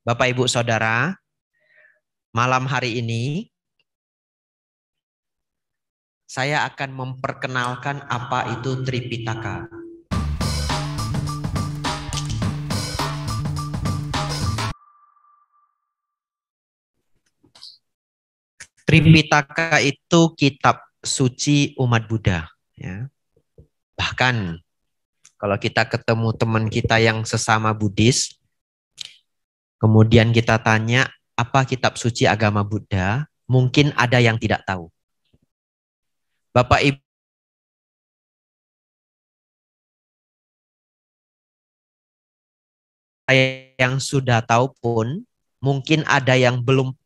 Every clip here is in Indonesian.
Bapak, Ibu, Saudara, malam hari ini saya akan memperkenalkan apa itu Tripitaka. Tripitaka itu kitab suci umat Buddha. Ya. Bahkan kalau kita ketemu teman kita yang sesama Buddhis, kemudian kita tanya apa kitab suci agama Buddha, mungkin ada yang tidak tahu. Bapak Ibu yang sudah tahu pun, mungkin ada yang belum.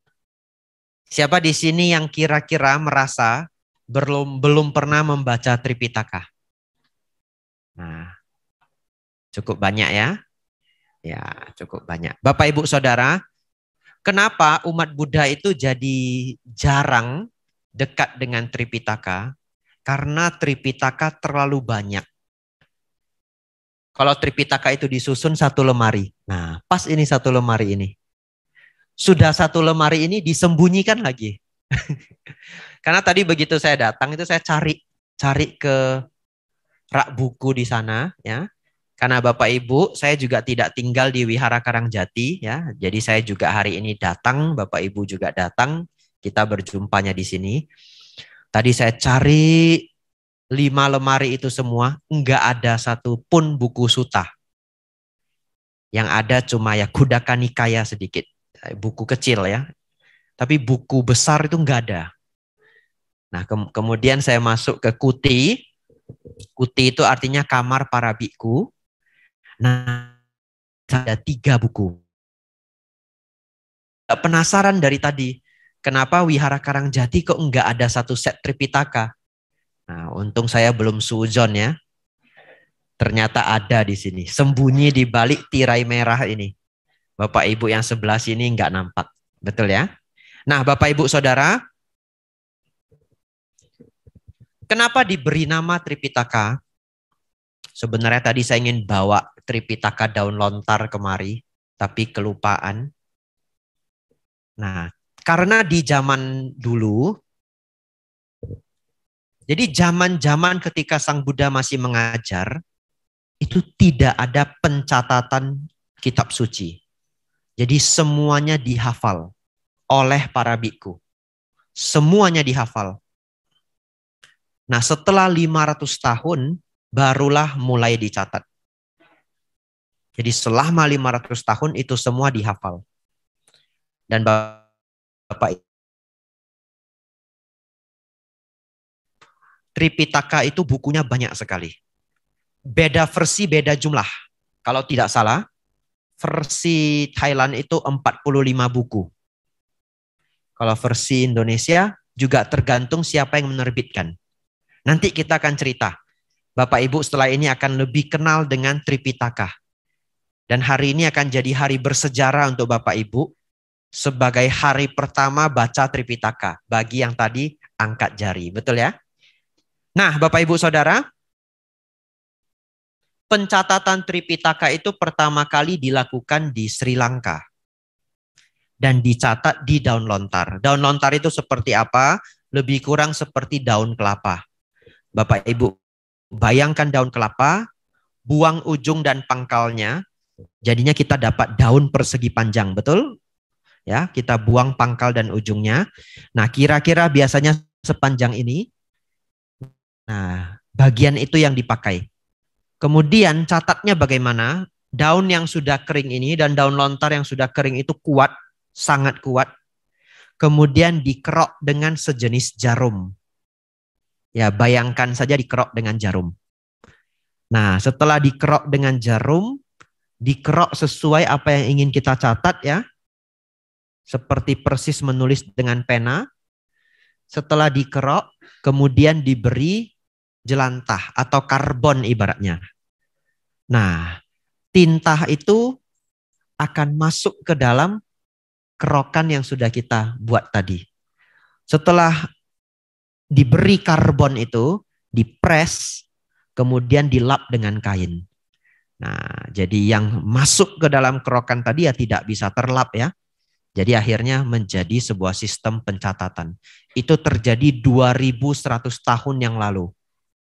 Siapa di sini yang kira-kira merasa belum pernah membaca Tripitaka? Nah, cukup banyak ya. Ya, cukup banyak. Bapak, Ibu, Saudara, kenapa umat Buddha itu jadi jarang dekat dengan Tripitaka? Karena Tripitaka terlalu banyak. Kalau Tripitaka itu disusun satu lemari. Nah, pas ini satu lemari ini. Sudah satu lemari ini disembunyikan lagi. Karena tadi begitu saya datang itu saya cari ke rak buku di sana ya. Karena Bapak Ibu, saya juga tidak tinggal di Wihara Karangjati ya. Jadi saya juga hari ini datang, Bapak Ibu juga datang. Kita berjumpanya di sini. Tadi saya cari 5 lemari itu semua, enggak ada satupun buku sutta. Yang ada cuma ya Khuddaka Nikaya sedikit, buku kecil ya. Tapi buku besar itu enggak ada. Nah, kemudian saya masuk ke kuti. Kuti itu artinya kamar para biku. Nah, ada 3 buku. Penasaran dari tadi, kenapa Wihara Karangjati kok enggak ada satu set Tripitaka? Nah, untung saya belum suudzon ya. Ternyata ada di sini, sembunyi di balik tirai merah ini. Bapak Ibu yang sebelah sini enggak nampak. Betul ya? Nah, Bapak Ibu Saudara, kenapa diberi nama Tripitaka? Sebenarnya tadi saya ingin bawa Tripitaka daun lontar kemari, tapi kelupaan. Nah, karena di zaman dulu, jadi zaman-zaman ketika Sang Buddha masih mengajar, itu tidak ada pencatatan kitab suci. Jadi semuanya dihafal oleh para biku. Semuanya dihafal. Nah, setelah 500 tahun, barulah mulai dicatat. Jadi selama 500 tahun itu semua dihafal. Dan Bapak Tripitaka itu bukunya banyak sekali. Beda versi, beda jumlah. Kalau tidak salah, versi Thailand itu 45 buku. Kalau versi Indonesia juga tergantung siapa yang menerbitkan. Nanti kita akan cerita. Bapak Ibu setelah ini akan lebih kenal dengan Tripitaka. Dan hari ini akan jadi hari bersejarah untuk Bapak Ibu sebagai hari pertama baca Tripitaka bagi yang tadi angkat jari. Betul ya? Nah, Bapak Ibu Saudara, pencatatan Tripitaka itu pertama kali dilakukan di Sri Lanka dan dicatat di daun lontar. Daun lontar itu seperti apa? Lebih kurang seperti daun kelapa. Bapak Ibu bayangkan daun kelapa, buang ujung dan pangkalnya, jadinya kita dapat daun persegi panjang, betul? Ya, kita buang pangkal dan ujungnya. Nah, kira-kira biasanya sepanjang ini. Nah, bagian itu yang dipakai. Kemudian catatnya bagaimana? Daun yang sudah kering ini dan daun lontar yang sudah kering itu kuat, sangat kuat. Kemudian dikerok dengan sejenis jarum. Ya, bayangkan saja dikerok dengan jarum. Nah, setelah dikerok dengan jarum, dikerok sesuai apa yang ingin kita catat ya. Seperti persis menulis dengan pena. Setelah dikerok, kemudian diberi jelantah atau karbon ibaratnya. Nah, tinta itu akan masuk ke dalam kerokan yang sudah kita buat tadi. Setelah diberi karbon itu, dipres, kemudian dilap dengan kain. Nah, jadi yang masuk ke dalam kerokan tadi ya tidak bisa terlap ya. Jadi akhirnya menjadi sebuah sistem pencatatan. Itu terjadi 2100 tahun yang lalu.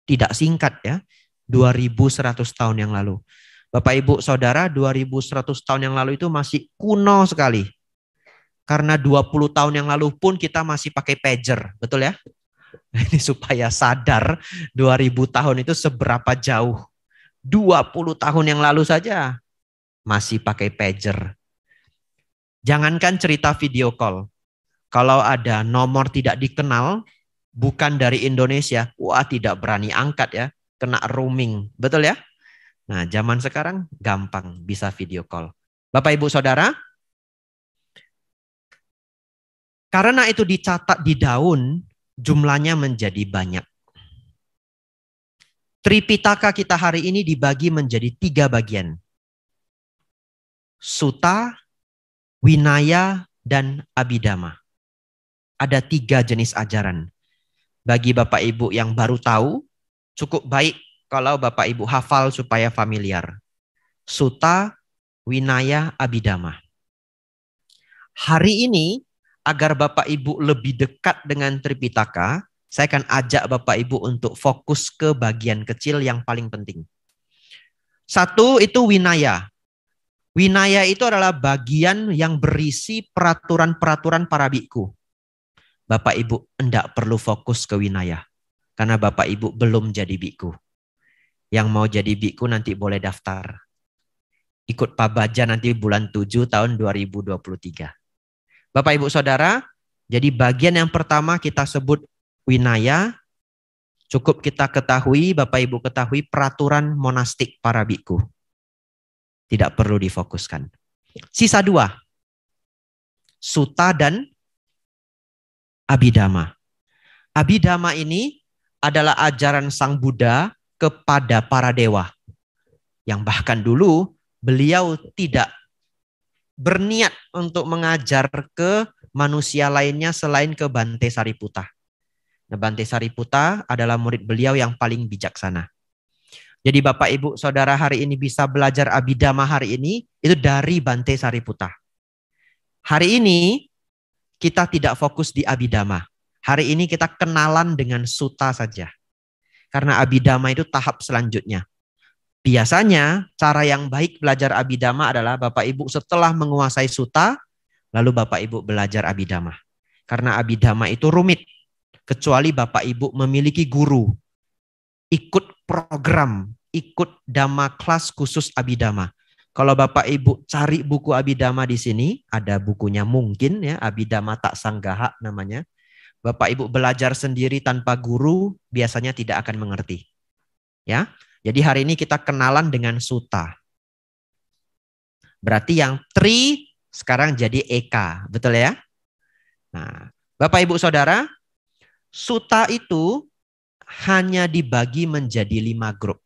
Tidak singkat ya. 2100 tahun yang lalu. Bapak Ibu Saudara, 2100 tahun yang lalu itu masih kuno sekali. Karena 20 tahun yang lalu pun kita masih pakai pager, betul ya? Ini supaya sadar 2000 tahun itu seberapa jauh. 20 tahun yang lalu saja masih pakai pager. Jangankan cerita video call. Kalau ada nomor tidak dikenal, bukan dari Indonesia, wah tidak berani angkat ya. Kena roaming, betul ya? Nah, zaman sekarang gampang bisa video call. Bapak Ibu Saudara, karena itu dicatat di daun, jumlahnya menjadi banyak. Tripitaka kita hari ini dibagi menjadi 3 bagian. Sutta, Winaya, dan Abhidhamma. Ada 3 jenis ajaran. Bagi Bapak Ibu yang baru tahu, cukup baik kalau Bapak Ibu hafal supaya familiar. Sutta, Winaya, Abhidhamma. Hari ini, agar Bapak Ibu lebih dekat dengan Tripitaka, saya akan ajak Bapak Ibu untuk fokus ke bagian kecil yang paling penting. 1 itu Winaya. Winaya itu adalah bagian yang berisi peraturan-peraturan para biku. Bapak Ibu enggak perlu fokus ke Winaya. Karena Bapak Ibu belum jadi biku. Yang mau jadi biku nanti boleh daftar. Ikut Pabaja nanti bulan 7 tahun 2023. Bapak Ibu Saudara, jadi bagian yang pertama kita sebut Winaya. Cukup kita ketahui, Bapak Ibu ketahui peraturan monastik para biku. Tidak perlu difokuskan. Sisa 2. Sutta dan Abhidhamma. Abhidhamma ini adalah ajaran Sang Buddha kepada para dewa. Yang bahkan dulu beliau tidak berniat untuk mengajar ke manusia lainnya selain ke Bante Sariputta. Nah, Bante Sariputta adalah murid beliau yang paling bijaksana. Jadi Bapak Ibu Saudara hari ini bisa belajar Abhidhamma hari ini itu dari Bante Sariputta. Hari ini kita tidak fokus di Abhidhamma. Hari ini kita kenalan dengan Sutta saja. Karena Abhidhamma itu tahap selanjutnya. Biasanya cara yang baik belajar Abhidhamma adalah Bapak Ibu setelah menguasai Sutta, lalu Bapak Ibu belajar Abhidhamma. Karena Abhidhamma itu rumit. Kecuali Bapak Ibu memiliki guru. Ikut program, ikut Dhamma kelas khusus Abhidhamma. Kalau Bapak Ibu cari buku Abhidhamma di sini, ada bukunya mungkin ya, Abhidhamma Tak Sanggaha namanya. Bapak Ibu belajar sendiri tanpa guru, biasanya tidak akan mengerti. Ya, jadi hari ini kita kenalan dengan Sutta. Berarti yang Tri sekarang jadi Eka, betul ya? Nah, Bapak Ibu Saudara, Sutta itu hanya dibagi menjadi 5 grup.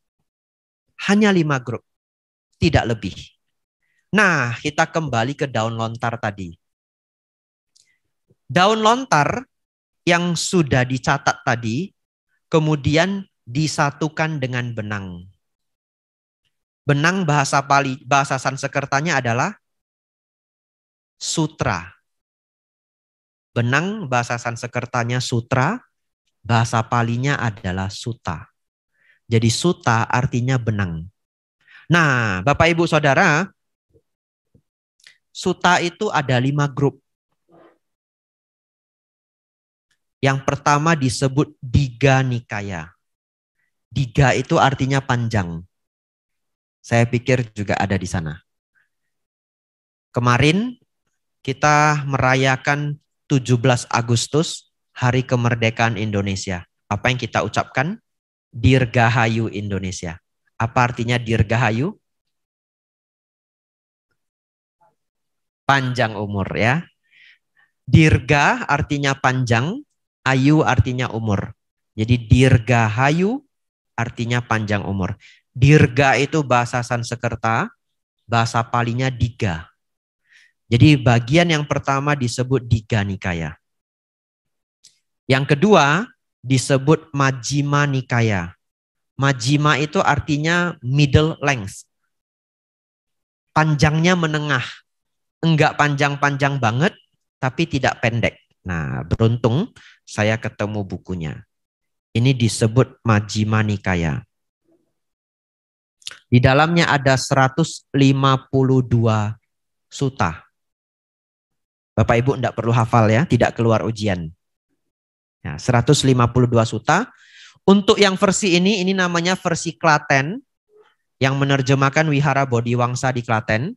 Hanya 5 grup. Tidak lebih. Nah, kita kembali ke daun lontar tadi. Daun lontar yang sudah dicatat tadi, kemudian disatukan dengan benang. Benang bahasa Pali, bahasa Sanskertanya adalah sutra. Benang bahasa Sanskertanya sutra, bahasa Palinya adalah sutta. Jadi sutta artinya benang. Nah, Bapak Ibu Saudara, sutta itu ada 5 grup. Yang pertama disebut Digha Nikaya. Digha itu artinya panjang. Saya pikir juga ada di sana. Kemarin kita merayakan 17 Agustus, Hari Kemerdekaan Indonesia. Apa yang kita ucapkan? Dirgahayu Indonesia. Apa artinya Dirgahayu? Panjang umur ya. Dirga artinya panjang, ayu artinya umur. Jadi Dirgahayu artinya panjang umur. Dirga itu bahasa Sanskerta, bahasa Palinya Digha. Jadi bagian yang pertama disebut Digha Nikaya. Yang kedua disebut Majjhima Nikaya. Majjhima itu artinya middle length. panjangnya menengah. Enggak panjang-panjang banget, tapi tidak pendek. Nah, beruntung saya ketemu bukunya. Ini disebut Majjhima Nikaya. Di dalamnya ada 152 sutta. Bapak Ibu enggak perlu hafal ya, tidak keluar ujian. Nah, 152 sutta. Untuk yang versi ini namanya versi Klaten, yang menerjemahkan Wihara Bodhiwangsa di Klaten.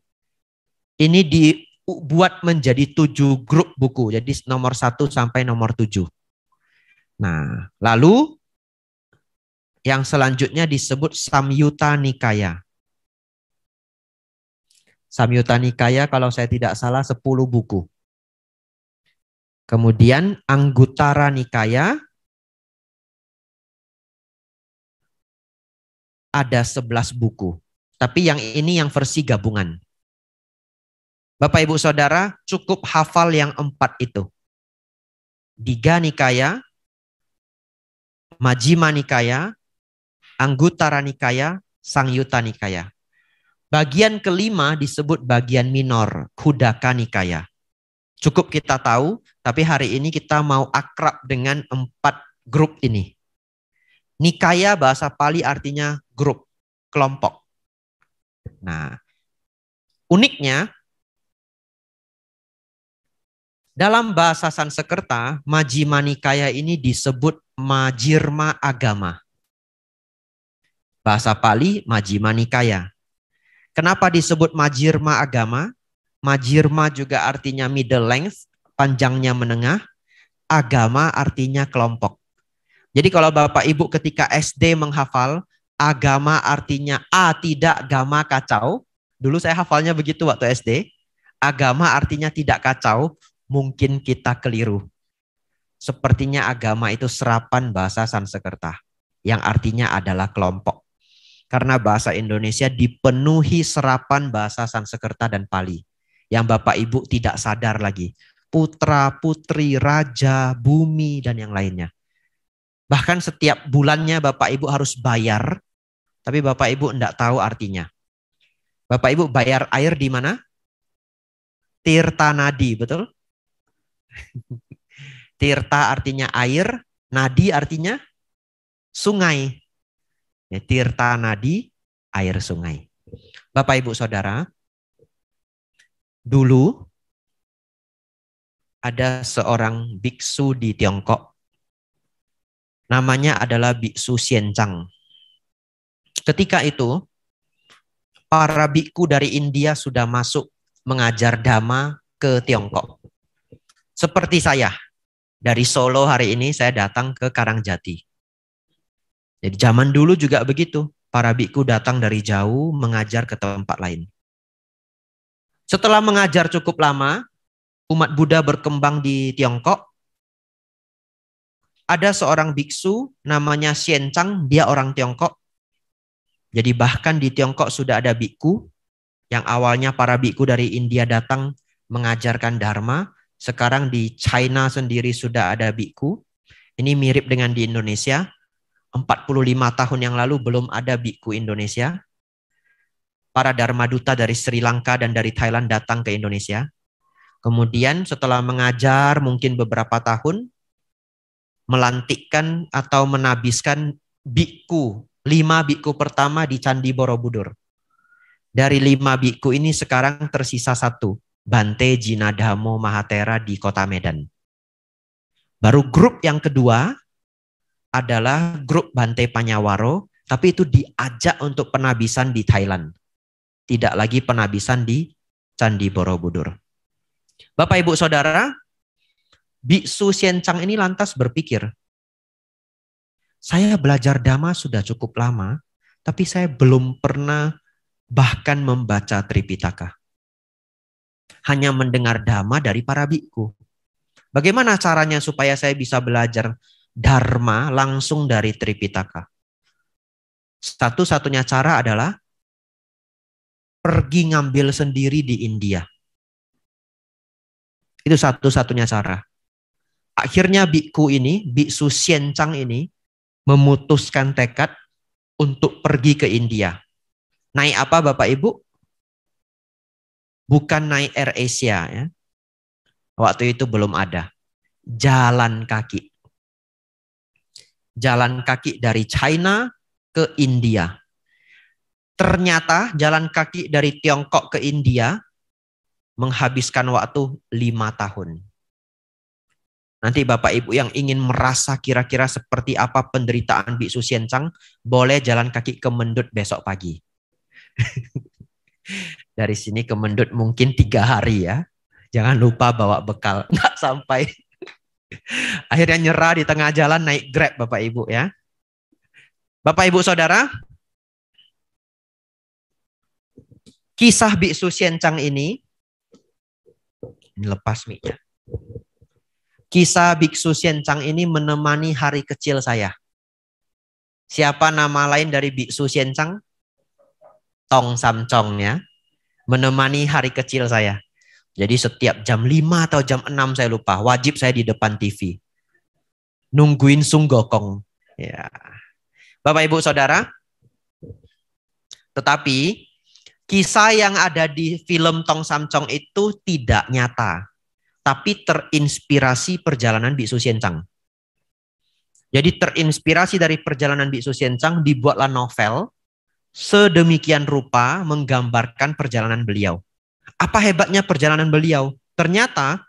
Ini dibuat menjadi 7 grup buku, jadi nomor 1 sampai nomor 7. Nah, lalu yang selanjutnya disebut Samyutta Nikaya. Samyutta Nikaya kalau saya tidak salah 10 buku. Kemudian Anguttara Nikaya ada 11 buku. Tapi yang ini yang versi gabungan. Bapak Ibu Saudara cukup hafal yang 4 itu. Digha Nikaya, Majjhima Nikaya, Anguttara Nikaya, Samyutta Nikaya. Bagian kelima disebut bagian minor, Khuddaka Nikaya. Cukup kita tahu, tapi hari ini kita mau akrab dengan 4 grup ini. Nikaya bahasa Pali artinya grup, kelompok. Nah, uniknya dalam bahasa Sanskerta, Majjhima Nikaya ini disebut Majjhima Agama. Bahasa Pali, Majjhima Nikaya. Kenapa disebut Majjhima Agama? Majjhima juga artinya middle length, panjangnya menengah. Agama artinya kelompok. Jadi kalau Bapak Ibu ketika SD menghafal, agama artinya A tidak, gama kacau. Dulu saya hafalnya begitu waktu SD. Agama artinya tidak kacau, mungkin kita keliru. Sepertinya agama itu serapan bahasa Sanskerta, yang artinya adalah kelompok. Karena bahasa Indonesia dipenuhi serapan bahasa Sanskerta dan Pali, yang Bapak Ibu tidak sadar lagi. Putra, putri, raja, bumi, dan yang lainnya. Bahkan setiap bulannya Bapak Ibu harus bayar, tapi Bapak Ibu enggak tahu artinya. Bapak Ibu bayar air di mana? Tirta Nadi, betul? Tirta artinya air, nadi artinya sungai. Ya, Tirta Nadi, air sungai. Bapak Ibu Saudara, dulu ada seorang biksu di Tiongkok. Namanya adalah Biksu Xianzang. Ketika itu, para biku dari India sudah masuk mengajar Dhamma ke Tiongkok. Seperti saya, dari Solo hari ini saya datang ke Karangjati. Jadi zaman dulu juga begitu, para biku datang dari jauh mengajar ke tempat lain. Setelah mengajar cukup lama, umat Buddha berkembang di Tiongkok. Ada seorang biksu namanya Xianzang, dia orang Tiongkok. Jadi bahkan di Tiongkok sudah ada biku, yang awalnya para biku dari India datang mengajarkan Dharma. Sekarang di China sendiri sudah ada biku. Ini mirip dengan di Indonesia. 45 tahun yang lalu belum ada biku Indonesia. Para Dharma Duta dari Sri Lanka dan dari Thailand datang ke Indonesia. Kemudian setelah mengajar mungkin beberapa tahun, melantikkan atau menabiskan biku, 5 biku pertama di Candi Borobudur. Dari 5 biku ini sekarang tersisa 1, Bante Jinadhamo Mahatera di kota Medan. Baru grup yang kedua adalah grup Bante Panyawaro, tapi itu diajak untuk penabisan di Thailand. Tidak lagi penabisan di Candi Borobudur. Bapak Ibu Saudara, Biksu Xianzang ini lantas berpikir, saya belajar Dhamma sudah cukup lama, tapi saya belum pernah bahkan membaca Tripitaka. Hanya mendengar Dhamma dari para biku. Bagaimana caranya supaya saya bisa belajar Dharma langsung dari Tripitaka? Satu-satunya cara adalah pergi ngambil sendiri di India. Itu satu-satunya cara. Akhirnya biku ini, Biksu Xianzang ini, memutuskan tekad untuk pergi ke India. Naik apa Bapak Ibu? Bukan naik Air Asia ya. Waktu itu belum ada. Jalan kaki. Jalan kaki dari China ke India. Ternyata jalan kaki dari Tiongkok ke India menghabiskan waktu 5 tahun. Nanti Bapak Ibu yang ingin merasa kira-kira seperti apa penderitaan Biksu Xianzang, boleh jalan kaki ke Mendut besok pagi. Dari sini ke Mendut mungkin 3 hari ya. Jangan lupa bawa bekal. Nggak sampai. Akhirnya nyerah di tengah jalan naik Grab Bapak Ibu ya. Bapak Ibu Saudara, kisah Biksu Xianzang ini lepas mic-nya. Kisah Biksu Xianzang ini menemani hari kecil saya. Siapa nama lain dari Biksu Xianzang? Tong Samcong ya. Menemani hari kecil saya. Jadi setiap jam 5 atau jam 6 saya lupa, wajib saya di depan TV. Nungguin Sung Gokong. Ya. Bapak Ibu Saudara, tetapi kisah yang ada di film Tong Samcong itu tidak nyata, tapi terinspirasi perjalanan Biksu Xianzang. Jadi terinspirasi dari perjalanan Biksu Xianzang dibuatlah novel sedemikian rupa menggambarkan perjalanan beliau. Apa hebatnya perjalanan beliau? Ternyata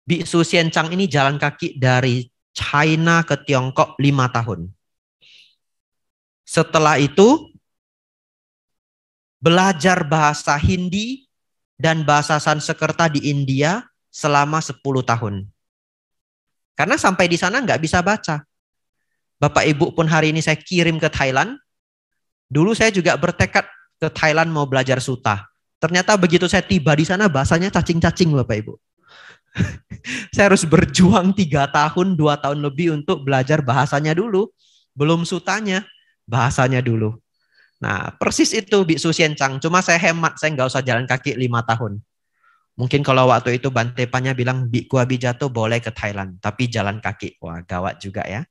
Biksu Xianzang ini jalan kaki dari China ke Tiongkok 5 tahun. Setelah itu belajar bahasa Hindi dan bahasa Sanskerta di India selama 10 tahun. Karena sampai di sana nggak bisa baca. Bapak Ibu pun hari ini saya kirim ke Thailand. Dulu saya juga bertekad ke Thailand mau belajar suta. Ternyata begitu saya tiba di sana bahasanya cacing-cacing Bapak Ibu. Saya harus berjuang 3 tahun, 2 tahun lebih untuk belajar bahasanya dulu. Belum sutanya, bahasanya dulu. Nah, persis itu Biksu Xianzang. Cuma saya hemat, saya nggak usah jalan kaki 5 tahun. Mungkin kalau waktu itu Bante Panya bilang, Bikku Abijato boleh ke Thailand, tapi jalan kaki. Wah, gawat juga ya.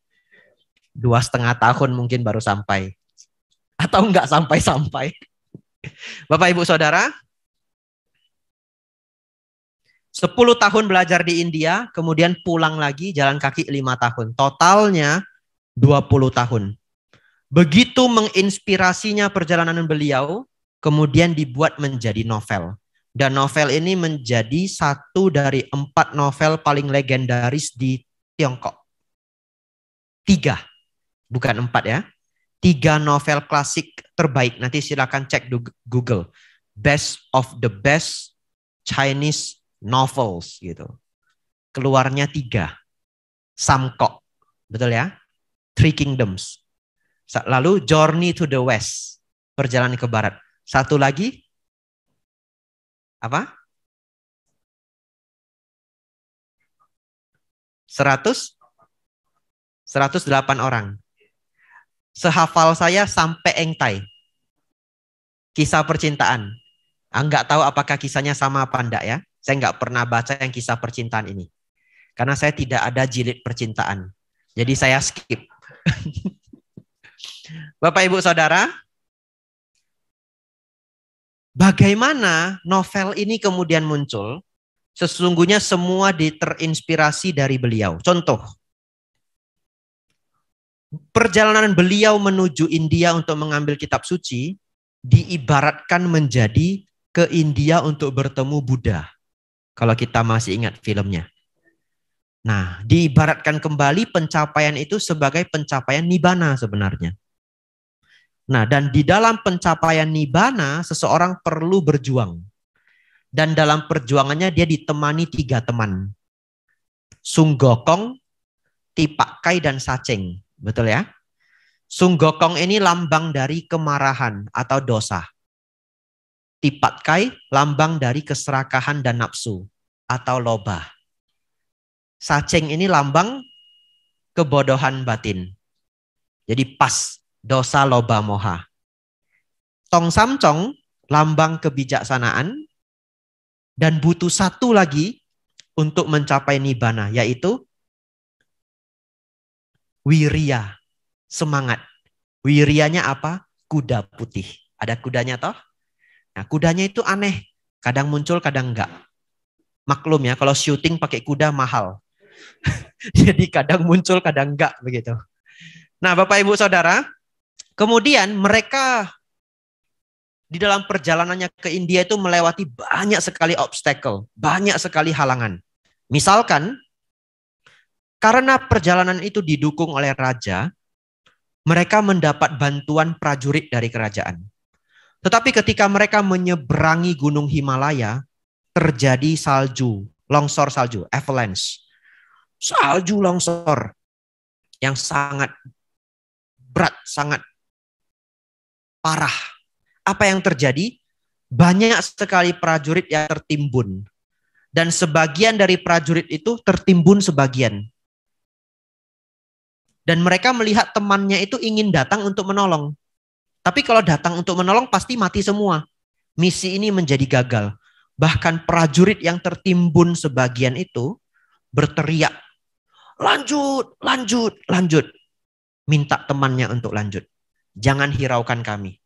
2,5 tahun mungkin baru sampai. Atau nggak sampai-sampai. Bapak Ibu Saudara, 10 tahun belajar di India, kemudian pulang lagi jalan kaki 5 tahun. Totalnya 20 tahun. Begitu menginspirasinya perjalanan beliau, kemudian dibuat menjadi novel. Dan novel ini menjadi satu dari 4 novel paling legendaris di Tiongkok. 3, bukan 4 ya. 3 novel klasik terbaik. Nanti silakan cek Google. Best of the best Chinese novels gitu. Keluarnya 3. Samkok. Betul ya? Three Kingdoms. Lalu Journey to the West. Perjalanan ke barat. Satu lagi. Apa? 108 orang. Sehafal saya sampai Engtai. Kisah percintaan. Nggak tahu apakah kisahnya sama apa enggak ya. Saya nggak pernah baca yang kisah percintaan ini. Karena saya tidak ada jilid percintaan. Jadi saya skip. Bapak Ibu Saudara, bagaimana novel ini kemudian muncul? Sesungguhnya semua terinspirasi dari beliau. Contoh, perjalanan beliau menuju India untuk mengambil kitab suci diibaratkan menjadi ke India untuk bertemu Buddha. Kalau kita masih ingat filmnya. Nah, diibaratkan kembali pencapaian itu sebagai pencapaian nibbana sebenarnya. Nah, dan di dalam pencapaian nibbana, seseorang perlu berjuang. Dan dalam perjuangannya dia ditemani 3 teman. Sung Gokong, Tipak Kai, dan Saceng. Betul ya? Sung Gokong ini lambang dari kemarahan atau dosa. Tipak Kai lambang dari keserakahan dan nafsu atau loba. Saceng ini lambang kebodohan batin. Jadi pas dosa loba moha. Tong Samcong lambang kebijaksanaan dan butuh satu lagi untuk mencapai nibbana, yaitu wirya, semangat. Wiryanya apa? Kuda putih. Ada kudanya toh? Nah, kudanya itu aneh. Kadang muncul, kadang enggak. Maklum ya, kalau syuting pakai kuda mahal. Jadi kadang muncul, kadang enggak begitu. Nah, Bapak Ibu Saudara, kemudian mereka di dalam perjalanannya ke India itu melewati banyak sekali obstacle, banyak sekali halangan. Misalkan, karena perjalanan itu didukung oleh raja, mereka mendapat bantuan prajurit dari kerajaan. Tetapi ketika mereka menyeberangi Gunung Himalaya, terjadi salju, longsor salju, avalanche. Salju longsor yang sangat berat, sangat parah. Apa yang terjadi? Banyak sekali prajurit yang tertimbun. Dan sebagian dari prajurit itu tertimbun sebagian. Dan mereka melihat temannya itu ingin datang untuk menolong. Tapi kalau datang untuk menolong pasti mati semua. Misi ini menjadi gagal. Bahkan prajurit yang tertimbun sebagian itu berteriak, lanjut, lanjut, lanjut. Minta temannya untuk lanjut. Jangan hiraukan kami.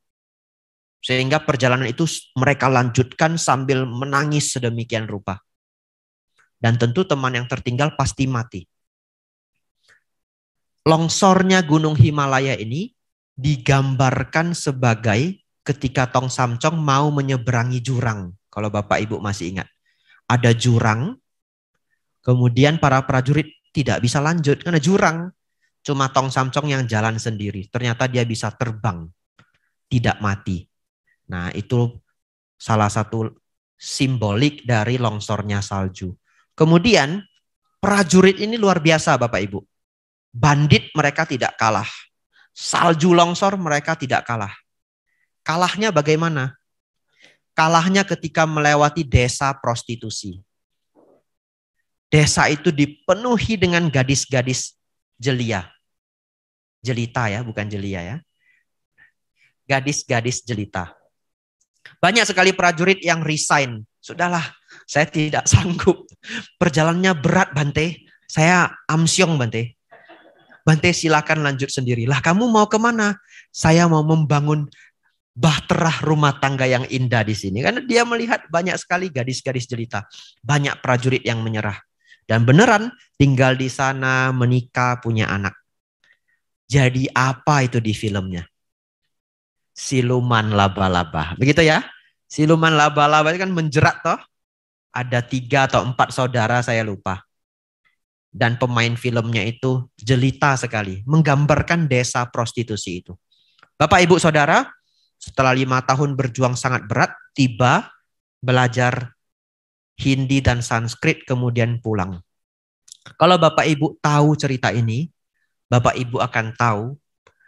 Sehingga perjalanan itu mereka lanjutkan sambil menangis sedemikian rupa. Dan tentu teman yang tertinggal pasti mati. Longsornya Gunung Himalaya ini digambarkan sebagai ketika Tong Samcong mau menyeberangi jurang. Kalau Bapak Ibu masih ingat. Ada jurang, kemudian para prajurit tidak bisa lanjut karena jurang. Cuma Tong Samcong yang jalan sendiri. Ternyata dia bisa terbang, tidak mati. Nah, itu salah satu simbolik dari longsornya salju. Kemudian prajurit ini luar biasa Bapak Ibu. Bandit mereka tidak kalah. Salju longsor mereka tidak kalah. Kalahnya bagaimana? Kalahnya ketika melewati desa prostitusi. Desa itu dipenuhi dengan gadis-gadis jelia. Jelita ya, bukan jelia ya. Gadis-gadis jelita. Banyak sekali prajurit yang resign. Sudahlah, saya tidak sanggup. Perjalanannya berat, Bante. Saya amsyong, Bante. Bante silakan lanjut sendiri. Lah kamu mau kemana? Saya mau membangun bahtera rumah tangga yang indah di sini. Karena dia melihat banyak sekali gadis-gadis jelita. Banyak prajurit yang menyerah. Dan beneran tinggal di sana, menikah, punya anak. Jadi apa itu di filmnya? Siluman laba-laba. Begitu ya? Siluman laba-laba itu kan menjerat toh. Ada 3 atau 4 saudara saya lupa. Dan pemain filmnya itu jelita sekali. Menggambarkan desa prostitusi itu. Bapak Ibu Saudara, setelah 5 tahun berjuang sangat berat, tiba belajar Hindi dan Sanskrit kemudian pulang. Kalau Bapak Ibu tahu cerita ini, Bapak Ibu akan tahu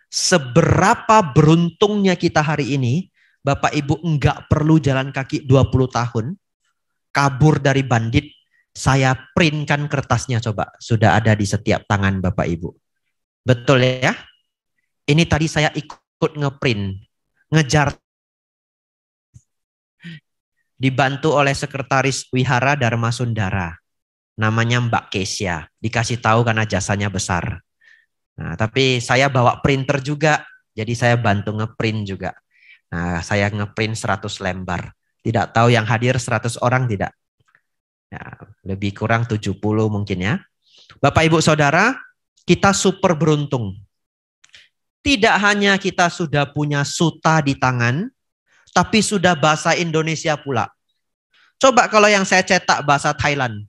seberapa beruntungnya kita hari ini. Bapak Ibu enggak perlu jalan kaki 20 tahun, kabur dari bandit. Saya printkan kertasnya coba. Sudah ada di setiap tangan Bapak Ibu. Betul ya? Ini tadi saya ikut ngeprint. Ngejar. Dibantu oleh sekretaris Wihara Dharma Sundara. Namanya Mbak Kesia. Dikasih tahu karena jasanya besar. Nah, tapi saya bawa printer juga. Jadi saya bantu ngeprint juga. Nah, saya ngeprint 100 lembar. Tidak tahu yang hadir 100 orang tidak. Ya, lebih kurang 70 mungkin ya. Bapak Ibu Saudara, kita super beruntung. Tidak hanya kita sudah punya suta di tangan, tapi sudah bahasa Indonesia pula. Coba kalau yang saya cetak bahasa Thailand.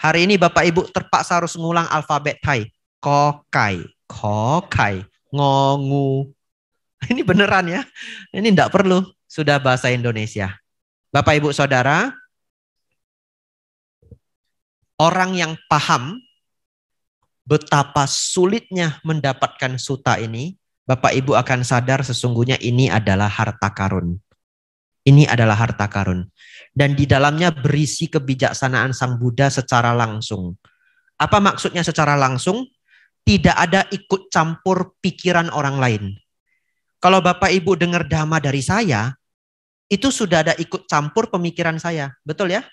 Hari ini Bapak Ibu terpaksa harus ngulang alfabet Thai. Kokai, kokai, ngongu. Ini beneran ya. Ini enggak perlu. Sudah bahasa Indonesia. Bapak Ibu Saudara, orang yang paham betapa sulitnya mendapatkan suta ini, Bapak Ibu akan sadar sesungguhnya ini adalah harta karun. Ini adalah harta karun. Dan di dalamnya berisi kebijaksanaan Sang Buddha secara langsung. Apa maksudnya secara langsung? Tidak ada ikut campur pikiran orang lain. Kalau Bapak Ibu dengar dhamma dari saya, itu sudah ada ikut campur pemikiran saya. Betul ya?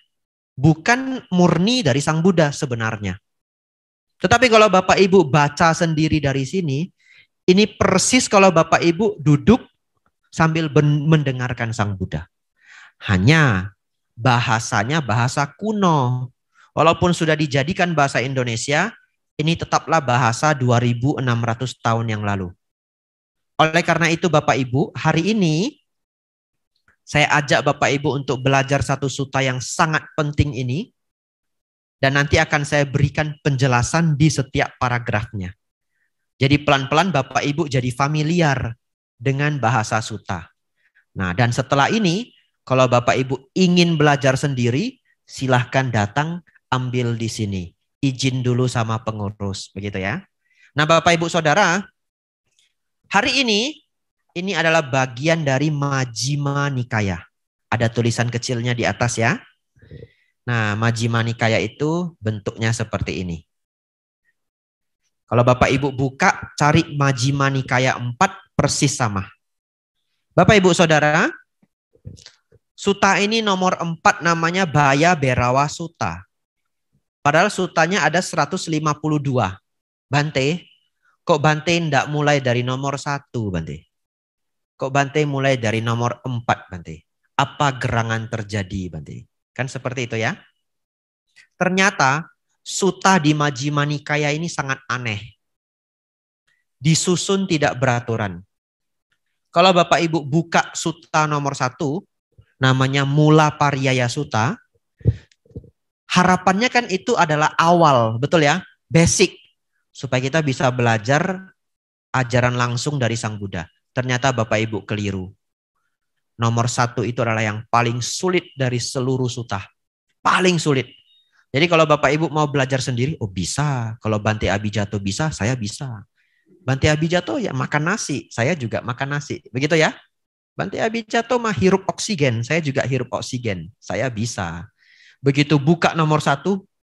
Bukan murni dari Sang Buddha sebenarnya. Tetapi kalau Bapak Ibu baca sendiri dari sini, ini persis kalau Bapak Ibu duduk sambil mendengarkan Sang Buddha. Hanya bahasanya bahasa kuno. Walaupun sudah dijadikan bahasa Indonesia, ini tetaplah bahasa 2600 tahun yang lalu. Oleh karena itu Bapak Ibu, hari ini saya ajak Bapak Ibu untuk belajar satu sutta yang sangat penting ini. Dan nanti akan saya berikan penjelasan di setiap paragrafnya. Jadi pelan-pelan Bapak Ibu jadi familiar dengan bahasa sutta. Nah, dan setelah ini, kalau Bapak Ibu ingin belajar sendiri, silahkan datang ambil di sini. Izin dulu sama pengurus, begitu ya. Nah, Bapak Ibu Saudara, hari ini adalah bagian dari Majjhima Nikaya. Ada tulisan kecilnya di atas ya. Nah, Majjhima Nikaya itu bentuknya seperti ini. Kalau Bapak Ibu buka, cari Majjhima Nikaya 4, persis sama. Bapak Ibu Saudara, sutta ini nomor 4 namanya Bhaya Berawa Sutta. Padahal suttanya ada 152. Bante, kok Bante tidak mulai dari nomor 1, Bante? Kok Bante mulai dari nomor 4, Bante? Apa gerangan terjadi, Bante? Kan seperti itu ya. Ternyata sutta di Majjhima Nikaya ini sangat aneh. Disusun tidak beraturan. Kalau Bapak Ibu buka sutta nomor 1, namanya Mula Pariyaya Sutta, harapannya kan itu adalah awal, betul ya? Basic. Supaya kita bisa belajar ajaran langsung dari Sang Buddha. Ternyata Bapak Ibu keliru. Nomor 1 itu adalah yang paling sulit dari seluruh sutta. Paling sulit. Jadi kalau Bapak Ibu mau belajar sendiri, oh bisa. Kalau Bante Abhijato bisa, saya bisa. Bante Abhijato ya makan nasi, saya juga makan nasi. Begitu ya. Bante Abhijato mah hirup oksigen, saya juga hirup oksigen. Saya bisa. Begitu buka nomor 1,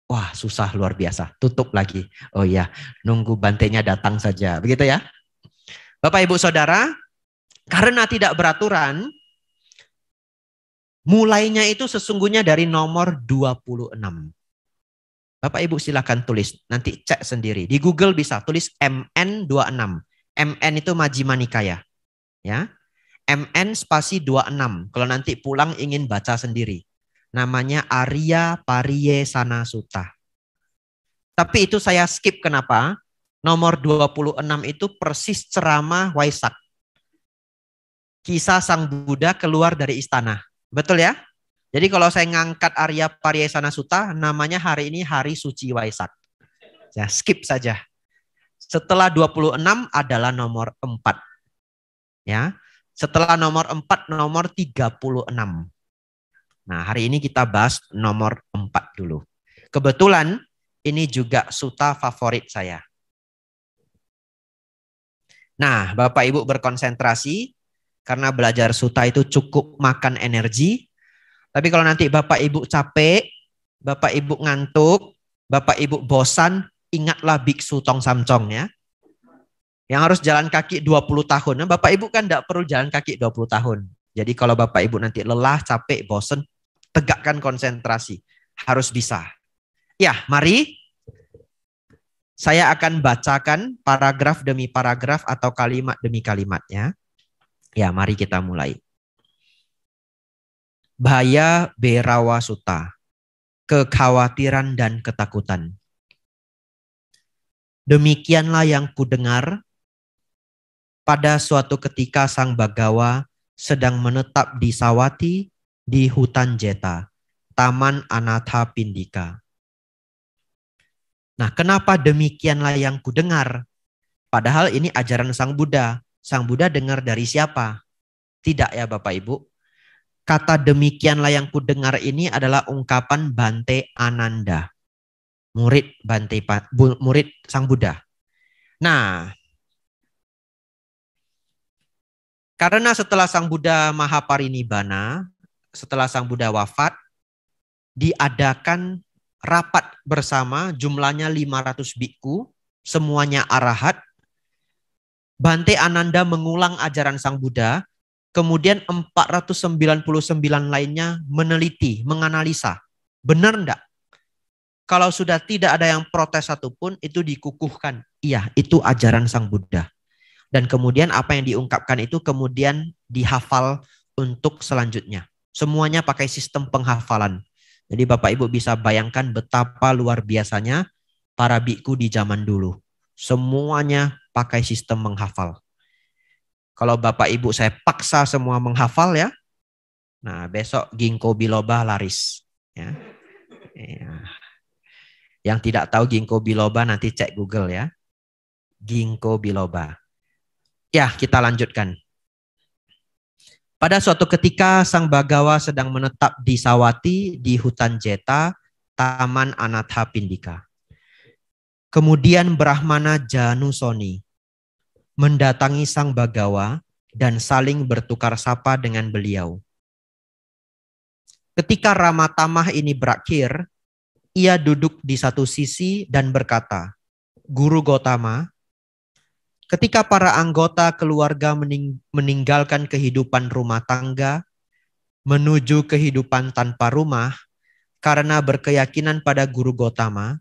wah susah luar biasa. Tutup lagi. Oh iya, nunggu Bantenya datang saja. Begitu ya. Bapak Ibu Saudara, karena tidak beraturan, mulainya itu sesungguhnya dari nomor 26. Bapak Ibu silakan tulis, nanti cek sendiri. Di Google bisa tulis MN26. MN itu Majjhima Nikaya. Ya. MN spasi 26. Kalau nanti pulang ingin baca sendiri. Namanya Arya Pariyesana Sutta. Tapi itu saya skip kenapa? Nomor 26 itu persis ceramah Waisak. Kisah Sang Buddha keluar dari istana. Betul ya? Jadi kalau saya ngangkat Arya Pariyesana Sutta, namanya hari ini hari suci Waisak. Ya, skip saja. Setelah 26 adalah nomor 4. Ya. Setelah nomor 4, nomor 36. Nah, hari ini kita bahas nomor 4 dulu. Kebetulan ini juga sutta favorit saya. Nah, Bapak Ibu berkonsentrasi karena belajar sutta itu cukup makan energi. Tapi kalau nanti Bapak Ibu capek, Bapak Ibu ngantuk, Bapak Ibu bosan, ingatlah Biksu Tong Samcong ya. Yang harus jalan kaki 20 tahun. Nah, Bapak Ibu kan tidak perlu jalan kaki 20 tahun. Jadi kalau Bapak Ibu nanti lelah, capek, bosan, tegakkan konsentrasi. Harus bisa. Ya, mari. Saya akan bacakan paragraf demi paragraf atau kalimat demi kalimat ya. Ya, mari kita mulai. Bhaya Berawa Sutta, kekhawatiran dan ketakutan. Demikianlah yang kudengar pada suatu ketika Sang Bagawa sedang menetap di Sawati di hutan Jeta, Taman Anatha Pindika. Nah, kenapa demikianlah yang kudengar? Padahal ini ajaran Sang Buddha. Sang Buddha dengar dari siapa? Tidak ya Bapak Ibu. Kata demikianlah yang kudengar ini adalah ungkapan Bante Ananda, murid Sang Buddha. Nah, karena setelah Sang Buddha Mahaparinibbana, setelah Sang Buddha wafat, diadakan rapat bersama jumlahnya 500 bikku, semuanya arahat. Bante Ananda mengulang ajaran Sang Buddha. Kemudian 499 lainnya meneliti, menganalisa. Benar enggak? Kalau sudah tidak ada yang protes satupun, itu dikukuhkan. Iya, itu ajaran Sang Buddha. Dan kemudian apa yang diungkapkan itu kemudian dihafal untuk selanjutnya. Semuanya pakai sistem penghafalan. Jadi Bapak Ibu bisa bayangkan betapa luar biasanya para biku di zaman dulu. Semuanya pakai sistem menghafal. Kalau Bapak Ibu saya paksa semua menghafal ya, nah besok ginkgo biloba laris. Ya. Yang tidak tahu ginkgo biloba nanti cek Google ya. Ginkgo biloba. Ya, kita lanjutkan. Pada suatu ketika Sang Bagawa sedang menetap di Sawati di hutan Jeta, Taman Anatha Pindika. Kemudian Brahmana Janusoni mendatangi Sang Bagawa dan saling bertukar sapa dengan beliau. Ketika Ramatamah ini berakhir, ia duduk di satu sisi dan berkata, Guru Gotama, ketika para anggota keluarga meninggalkan kehidupan rumah tangga menuju kehidupan tanpa rumah karena berkeyakinan pada Guru Gotama,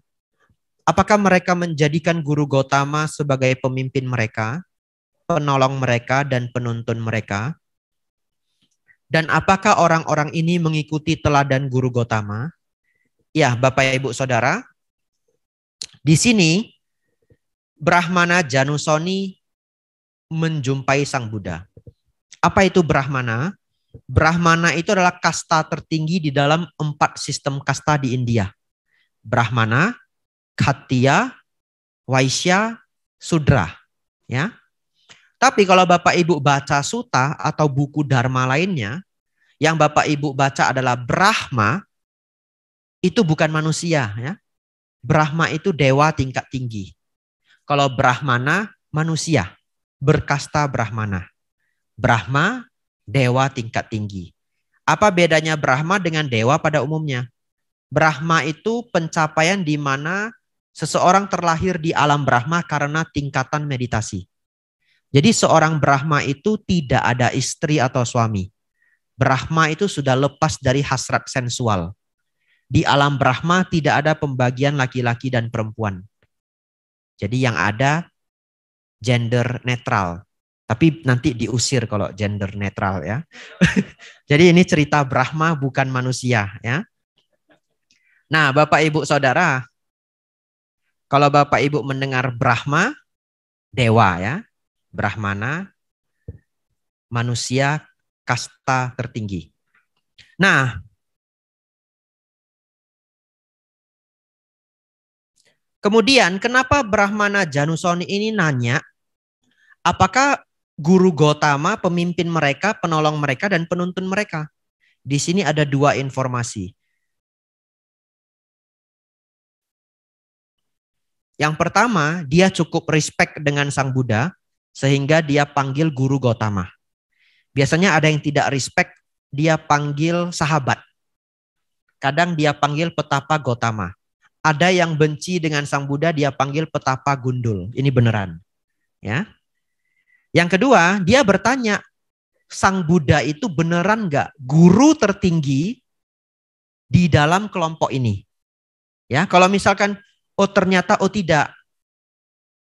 apakah mereka menjadikan Guru Gotama sebagai pemimpin mereka, penolong mereka, dan penuntun mereka? Dan apakah orang-orang ini mengikuti teladan Guru Gotama? Ya, Bapak, Ibu, Saudara, di sini Brahmana Janusoni menjumpai Sang Buddha. Apa itu Brahmana? Brahmana itu adalah kasta tertinggi di dalam 4 sistem kasta di India. Brahmana, Kshatriya, Vaishya, Sudra. Ya. Tapi kalau Bapak Ibu baca sutta atau buku dharma lainnya, yang Bapak Ibu baca adalah Brahma, itu bukan manusia. Ya. Brahma itu dewa tingkat tinggi. Kalau Brahmana, manusia, berkasta Brahmana. Brahma, dewa tingkat tinggi. Apa bedanya Brahma dengan dewa pada umumnya? Brahma itu pencapaian di mana seseorang terlahir di alam Brahma karena tingkatan meditasi. Jadi seorang Brahma itu tidak ada istri atau suami. Brahma itu sudah lepas dari hasrat sensual. Di alam Brahma tidak ada pembagian laki-laki dan perempuan. Jadi yang ada gender netral. Tapi nanti diusir kalau gender netral ya. Jadi ini cerita Brahma bukan manusia ya. Nah, Bapak Ibu Saudara, kalau Bapak Ibu mendengar Brahma, dewa ya. Brahmana, manusia kasta tertinggi. Nah, kemudian kenapa Brahmana Janusoni ini nanya, apakah Guru Gotama pemimpin mereka, penolong mereka, dan penuntun mereka? Di sini ada 2 informasi. Yang pertama, dia cukup respect dengan Sang Buddha, sehingga dia panggil Guru Gotama. Biasanya ada yang tidak respect, dia panggil sahabat. Kadang dia panggil petapa Gotama. Ada yang benci dengan Sang Buddha, dia panggil petapa Gundul. Ini beneran. Ya. Yang kedua, dia bertanya, Sang Buddha itu beneran nggak guru tertinggi di dalam kelompok ini? Ya, kalau misalkan, oh ternyata, oh tidak.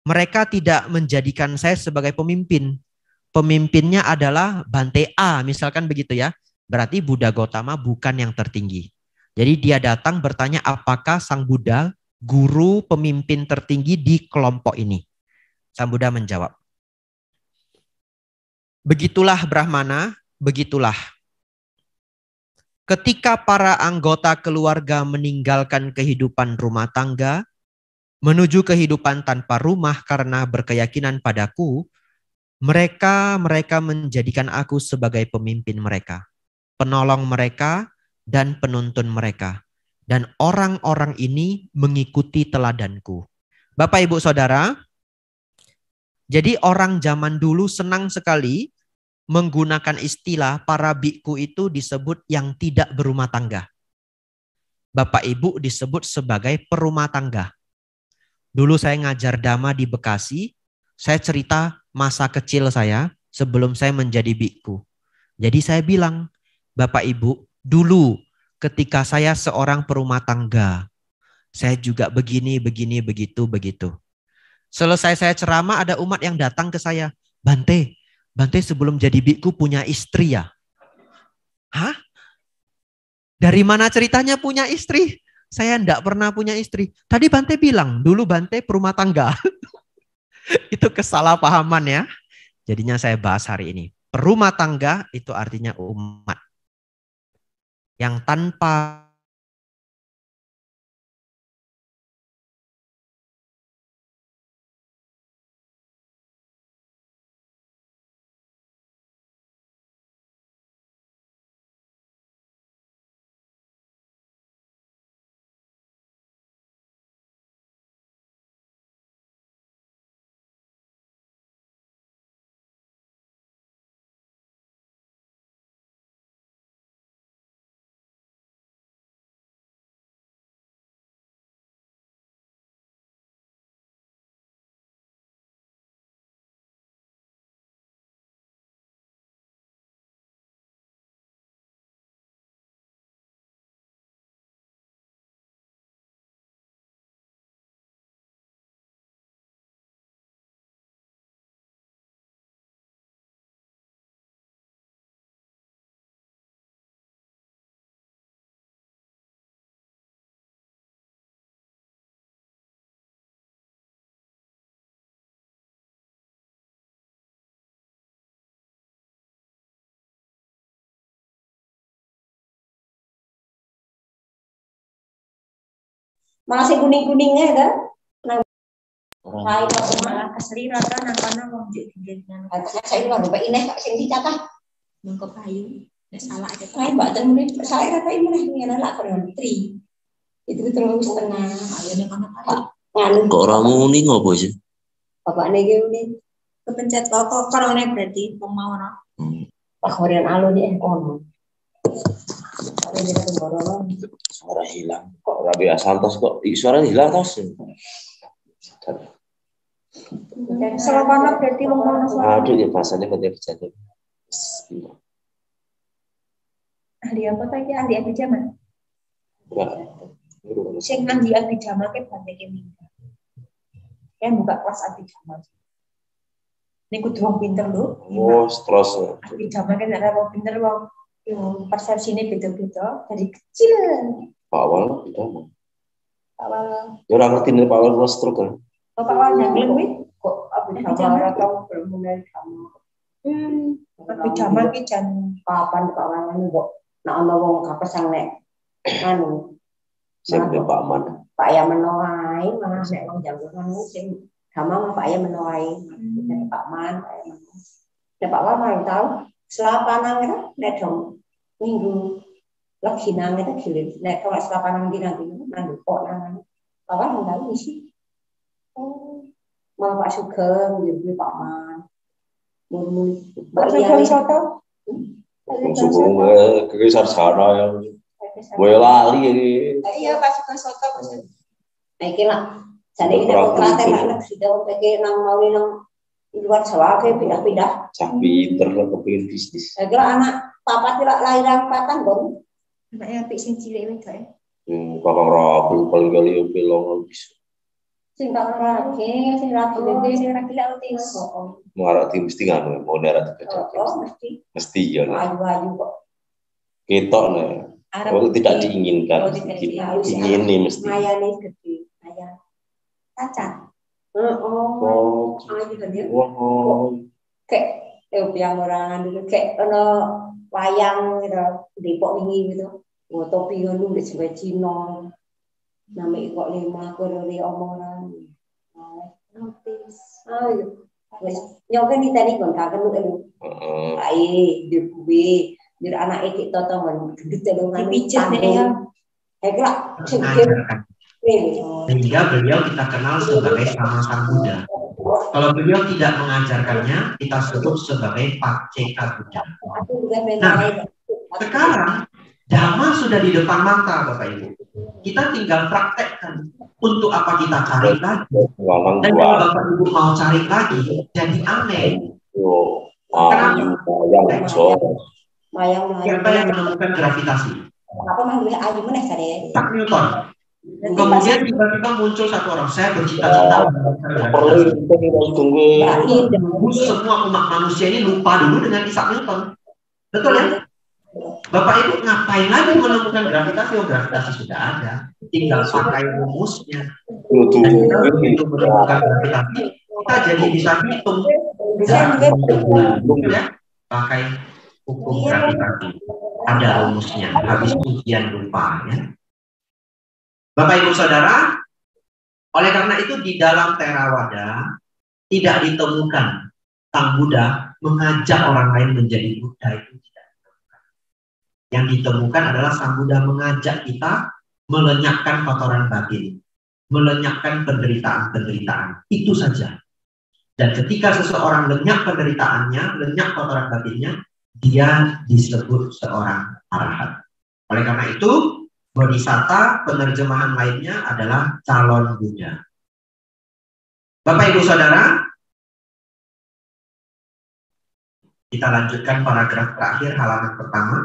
Mereka tidak menjadikan saya sebagai pemimpin. Pemimpinnya adalah Bante A, misalkan begitu ya. Berarti Buddha Gotama bukan yang tertinggi. Jadi dia datang bertanya apakah Sang Buddha guru pemimpin tertinggi di kelompok ini. Sang Buddha menjawab, begitulah Brahmana, begitulah. Ketika para anggota keluarga meninggalkan kehidupan rumah tangga, menuju kehidupan tanpa rumah karena berkeyakinan padaku, mereka menjadikan aku sebagai pemimpin mereka, penolong mereka, dan penuntun mereka. Dan orang-orang ini mengikuti teladanku. Bapak, Ibu, Saudara, jadi orang zaman dulu senang sekali menggunakan istilah para biku itu disebut yang tidak berumah tangga. Bapak Ibu disebut sebagai perumah tangga. Dulu saya ngajar Dhamma di Bekasi, saya cerita masa kecil saya sebelum saya menjadi biku. Jadi saya bilang, Bapak Ibu, dulu ketika saya seorang perumah tangga, saya juga begini, begitu. Selesai saya ceramah, ada umat yang datang ke saya. Bante sebelum jadi biku punya istri ya? Hah? Dari mana ceritanya punya istri? Saya enggak pernah punya istri. Tadi Bante bilang, dulu Bante perumah tangga. Itu kesalahpahaman ya. Jadinya saya bahas hari ini. Perumah tangga itu artinya umat. Yang tanpa masih kuning-kuningnya kan? Lain malah keseliratan karena wong jenengan. Saya luar mbak ini kak sing dicatah Mengko payu. Nek salah aja. Kayak mbak ten menit saya kata ini ngene lak tri. Itu terus setengah. Ayo nek ana Pak. Nganu Kok ora muni ngopo sih? bapakne iki muni Kepencet toko karone berarti mau ora. Pak Korean alun ya ono. Ada di Temborono. Suara hilang. Kok Rabia Santos kok suara hilang tos? Selapana berarti wong ono. Aduh ya bahasanya banyak kejadian. Ahli apa tadi ahli abijama? Enggak. Sing ahli abijama ke bante ke minggu. Kan buka kelas abijama. Niku wong pinter lho. Oh, terus. Abijama kan ada wong pinter wong yang persepsinya beda-beda dari kecil. Pak Awal tidak. Awal Ya orang ngerti nih Pak Awal was stroke kan. Bapak awal nyangkleng kuwi Kok abijama atau belum mulai kamu. abijama ki jan Kapan Pak Wangan kok nek ana wong kapesang nek anu Saya punya Pak Aman. Pak ya menawai malah nek wong jagoan sing sama Pak ya menawai. Dari Pak Man, Pak ya menawai. Nek Pak Wan tahu selapanang itu nek dong minggu lagi nang itu gilir. Nek kalau selapanang di nanti nang kok nang Pak Wan tahu isi. Oh, malah Pak Sugeng jadi Pak Man. Murmur Mbak Iya soto. Sungguh ke sarjana yang gue lali ini. Iya pas ke soto maksud. Nah iki lah. Jadi ini mau klaten lah sudah pengen nang mau nang luar Jawa ke pindah-pindah. Cah pinter lah kepingin bisnis. Saya kira anak papa tidak lahiran patang dong. Anaknya apik sing cilik wedok ya. Kakak ragu paling kali yang bilang bisa. Sing tak lagi, sing lagi Jadi sing lagi lak utis. Mengarah tim mesti kan mau darat juga. Oh Mesti ya. ayu-ayu kok. Ketok nih. Oh tidak diinginkan. Oh, tidak Ingin nih mesti. Ayane gede, ayah. Cacat. Oh. Ayu gede. Wah. Kayak biang orang dulu kayak ono wayang gitu, Depok wingi gitu. Topi ngono wis gawe Cina. Nami kok 5 kurang omongan. Notis. Ayo. Wis nyoke diteni kon gak kenu elu. Ae dibuwe, dir anake dik toto ngon gendut telungan Dipijet nih ya. Kira sing Sehingga beliau kita kenal sebagai Sama Sang Buddha. Kalau beliau tidak mengajarkannya, kita sebut sebagai Pacceka Buddha. Nah, sekarang Dhamma sudah di depan mata, Bapak Ibu. Kita tinggal praktekkan. Untuk apa kita cari lagi? Dan kalau Bapak Ibu mau cari lagi, jadi aneh. Mayang Siapa yang menemukan gravitasi? apa manggilnya ayu meneh kare. Isaac Newton. Kemudian tiba-tiba muncul satu orang, saya bercita-cita semua umat manusia ini lupa dulu dengan Isaac Newton. Betul ya? Bapak Ibu ngapain lagi menemukan gravitasi? Oh, gravitasi sudah ada, tinggal pakai rumusnya. Dan kita begitu menemukan gravitasi, kita jadi bisa hitung. Ya, pakai hukum gravitasi. Ada rumusnya, habis ujian lupa ya. Bapak Ibu Saudara, oleh karena itu di dalam Theravada tidak ditemukan Sang Buddha mengajak orang lain menjadi Buddha, itu tidak ditemukan. Yang ditemukan adalah Sang Buddha mengajak kita melenyapkan kotoran batin, melenyapkan penderitaan-penderitaan, itu saja. Dan ketika seseorang lenyap penderitaannya, lenyap kotoran batinnya, dia disebut seorang arahat. Oleh karena itu, Bodhisatta penerjemahan lainnya adalah calon Buddha. Bapak Ibu Saudara, kita lanjutkan paragraf terakhir halaman pertama.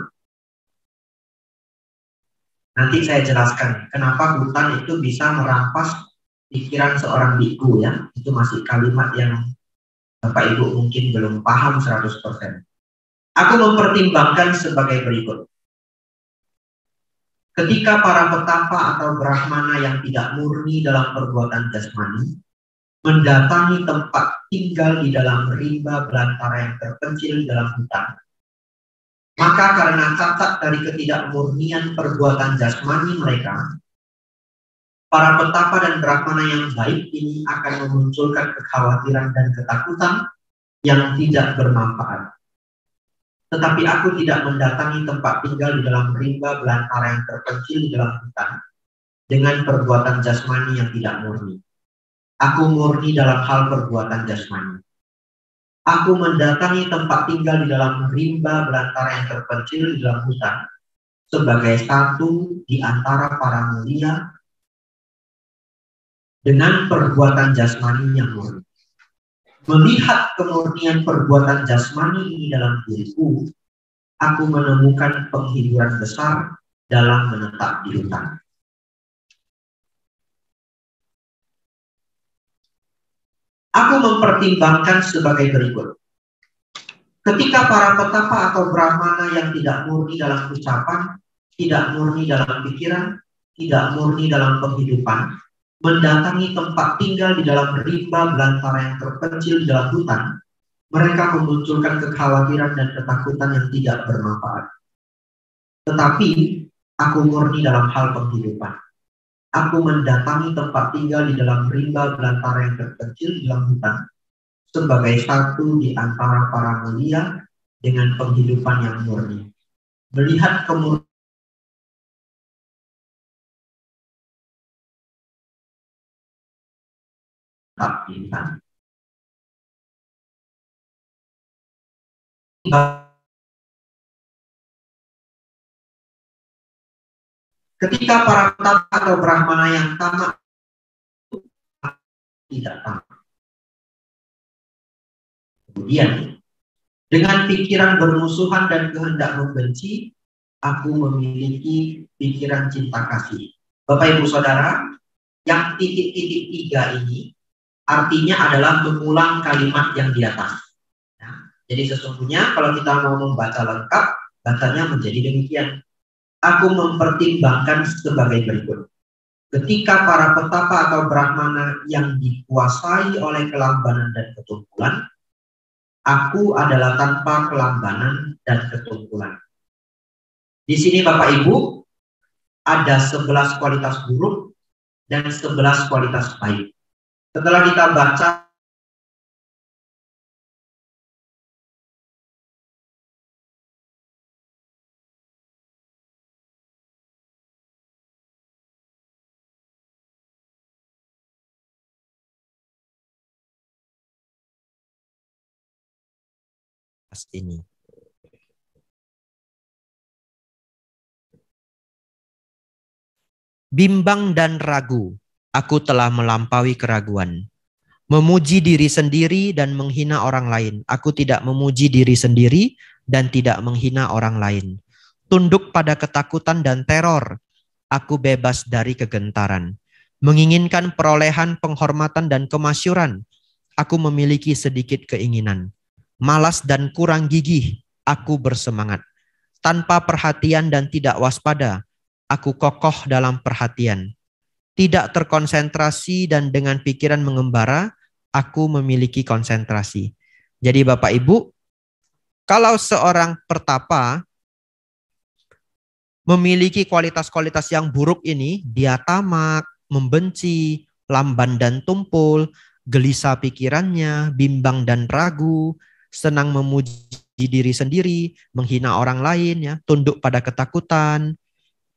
Nanti saya jelaskan kenapa hutan itu bisa merampas pikiran seorang biku ya. Itu masih kalimat yang Bapak Ibu mungkin belum paham 100%. Aku mempertimbangkan sebagai berikut. Ketika para petapa atau brahmana yang tidak murni dalam perbuatan jasmani mendatangi tempat tinggal di dalam rimba belantara yang terpencil di dalam hutan, maka karena cacat dari ketidakmurnian perbuatan jasmani mereka, para petapa dan brahmana yang baik ini akan memunculkan kekhawatiran dan ketakutan yang tidak bermanfaat. Tetapi aku tidak mendatangi tempat tinggal di dalam rimba belantara yang terpencil di dalam hutan dengan perbuatan jasmani yang tidak murni. Aku murni dalam hal perbuatan jasmani. Aku mendatangi tempat tinggal di dalam rimba belantara yang terpencil di dalam hutan sebagai satu di antara para mulia dengan perbuatan jasmani yang murni. Melihat kemurnian perbuatan jasmani ini dalam diriku, aku menemukan penghiburan besar dalam menetap di hutan. Aku mempertimbangkan sebagai berikut. Ketika para petapa atau brahmana yang tidak murni dalam ucapan, tidak murni dalam pikiran, tidak murni dalam penghidupan, mendatangi tempat tinggal di dalam rimba belantara yang terpencil di dalam hutan, mereka memunculkan kekhawatiran dan ketakutan yang tidak bermanfaat. Tetapi aku murni dalam hal penghidupan. Aku mendatangi tempat tinggal di dalam rimba belantara yang terpencil di dalam hutan sebagai satu di antara para mulia dengan penghidupan yang murni. Melihat kemurnian hutan. Ketika para petapa atau brahmana yang tamak tidak tamak. Kemudian, dengan pikiran bermusuhan dan kehendak membenci, aku memiliki pikiran cinta kasih. Bapak Ibu Saudara, yang titik-titik 3 ini artinya adalah mengulang kalimat yang di atas. Ya, jadi sesungguhnya kalau kita mau membaca lengkap, bacanya menjadi demikian. Aku mempertimbangkan sebagai berikut. Ketika para petapa atau brahmana yang dikuasai oleh kelambanan dan ketumpulan, aku adalah tanpa kelambanan dan ketumpulan. Di sini Bapak Ibu, ada 11 kualitas buruk dan 11 kualitas baik. Setelah kita baca ini. Bimbang dan ragu, aku telah melampaui keraguan. Memuji diri sendiri dan menghina orang lain. Aku tidak memuji diri sendiri dan tidak menghina orang lain. Tunduk pada ketakutan dan teror Aku bebas dari kegentaran. Menginginkan perolehan penghormatan dan kemasyuran. Aku memiliki sedikit keinginan. Malas dan kurang gigih, aku bersemangat. Tanpa perhatian dan tidak waspada, aku kokoh dalam perhatian. Tidak terkonsentrasi dan dengan pikiran mengembara, aku memiliki konsentrasi. Jadi Bapak Ibu, kalau seorang pertapa memiliki kualitas-kualitas yang buruk ini, dia tamak, membenci, lamban dan tumpul, gelisah pikirannya, bimbang dan ragu, senang memuji diri sendiri, menghina orang lain, ya, tunduk pada ketakutan,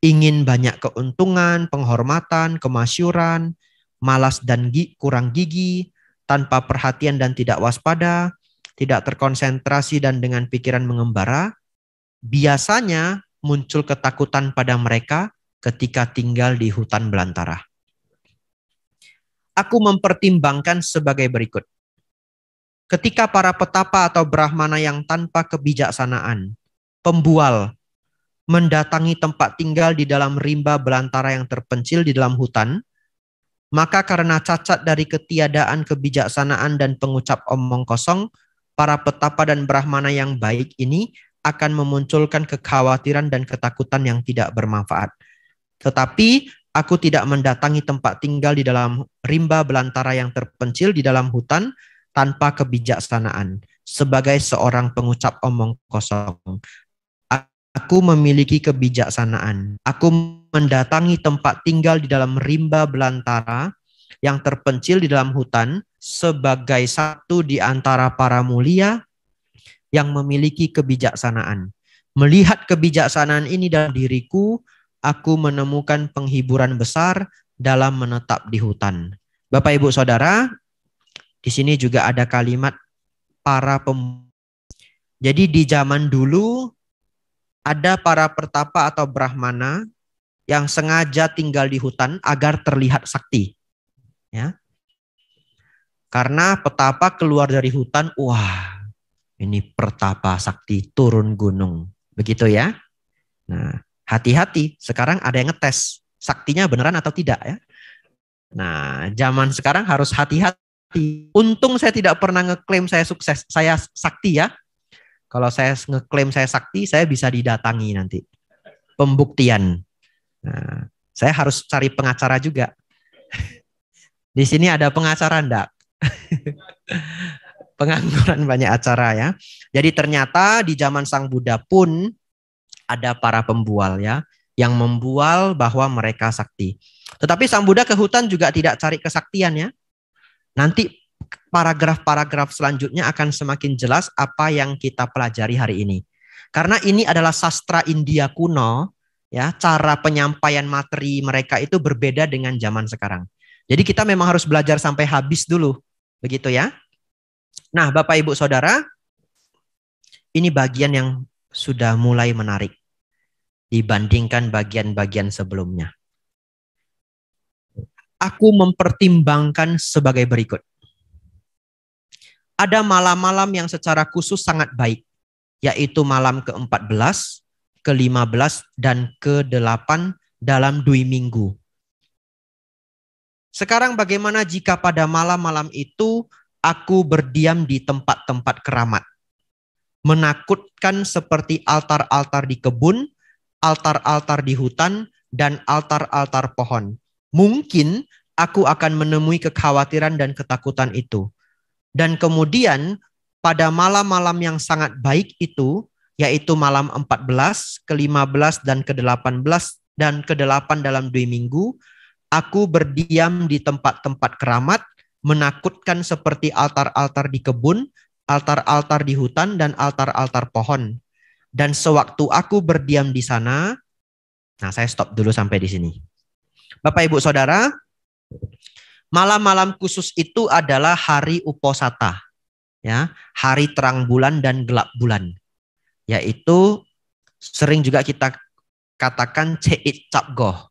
ingin banyak keuntungan, penghormatan, kemasyuran, malas dan kurang gigi, tanpa perhatian dan tidak waspada, tidak terkonsentrasi dan dengan pikiran mengembara, biasanya muncul ketakutan pada mereka ketika tinggal di hutan belantara. Aku mempertimbangkan sebagai berikut. Ketika para petapa atau brahmana yang tanpa kebijaksanaan, pembual, mendatangi tempat tinggal di dalam rimba belantara yang terpencil di dalam hutan, maka karena cacat dari ketiadaan kebijaksanaan dan pengucap omong kosong, para petapa dan brahmana yang baik ini akan memunculkan kekhawatiran dan ketakutan yang tidak bermanfaat. Tetapi aku tidak mendatangi tempat tinggal di dalam rimba belantara yang terpencil di dalam hutan tanpa kebijaksanaan. Sebagai seorang pengucap omong kosong, aku memiliki kebijaksanaan. Aku mendatangi tempat tinggal di dalam rimba belantara yang terpencil di dalam hutan sebagai satu di antara para mulia yang memiliki kebijaksanaan. Melihat kebijaksanaan ini dalam diriku, aku menemukan penghiburan besar dalam menetap di hutan. Bapak, Ibu, Saudara, di sini juga ada kalimat para Jadi di zaman dulu ada para pertapa atau brahmana yang sengaja tinggal di hutan agar terlihat sakti. Ya. Karena petapa keluar dari hutan, wah, ini pertapa sakti turun gunung. Begitu ya. Nah, hati-hati. Sekarang ada yang ngetes. Saktinya beneran atau tidak ya. Nah, zaman sekarang harus hati-hati. Untung saya tidak pernah ngeklaim saya sukses. Saya sakti ya. Kalau saya ngeklaim saya sakti, saya bisa didatangi nanti. Pembuktian. Nah, saya harus cari pengacara juga. Di sini ada pengacara enggak? Pengangguran banyak acara ya. Jadi ternyata di zaman Sang Buddha pun ada para pembual ya, yang membual bahwa mereka sakti. Tetapi Sang Buddha ke hutan juga tidak cari kesaktian ya. Nanti paragraf-paragraf selanjutnya akan semakin jelas apa yang kita pelajari hari ini. Karena ini adalah sastra India kuno, ya, cara penyampaian materi mereka itu berbeda dengan zaman sekarang. Jadi kita memang harus belajar sampai habis dulu, begitu ya. Nah, Bapak, Ibu, Saudara, ini bagian yang sudah mulai menarik dibandingkan bagian-bagian sebelumnya. Aku mempertimbangkan sebagai berikut. Ada malam-malam yang secara khusus sangat baik, yaitu malam ke-14, ke-15, dan ke-8 dalam 2 minggu. Sekarang bagaimana jika pada malam-malam itu aku berdiam di tempat-tempat keramat? Menakutkan seperti altar-altar di kebun, altar-altar di hutan, dan altar-altar pohon. Mungkin aku akan menemui kekhawatiran dan ketakutan itu. Dan kemudian pada malam-malam yang sangat baik itu, yaitu malam 14, ke-15, dan ke-18, dan ke-8 dalam 2 minggu, aku berdiam di tempat-tempat keramat, menakutkan seperti altar-altar di kebun, altar-altar di hutan, dan altar-altar pohon. Dan sewaktu aku berdiam di sana, nah saya stop dulu sampai di sini. Bapak, Ibu, Saudara, malam-malam khusus itu adalah hari uposata, ya, hari terang bulan dan gelap bulan, yaitu sering juga kita katakan Ceit Capgoh,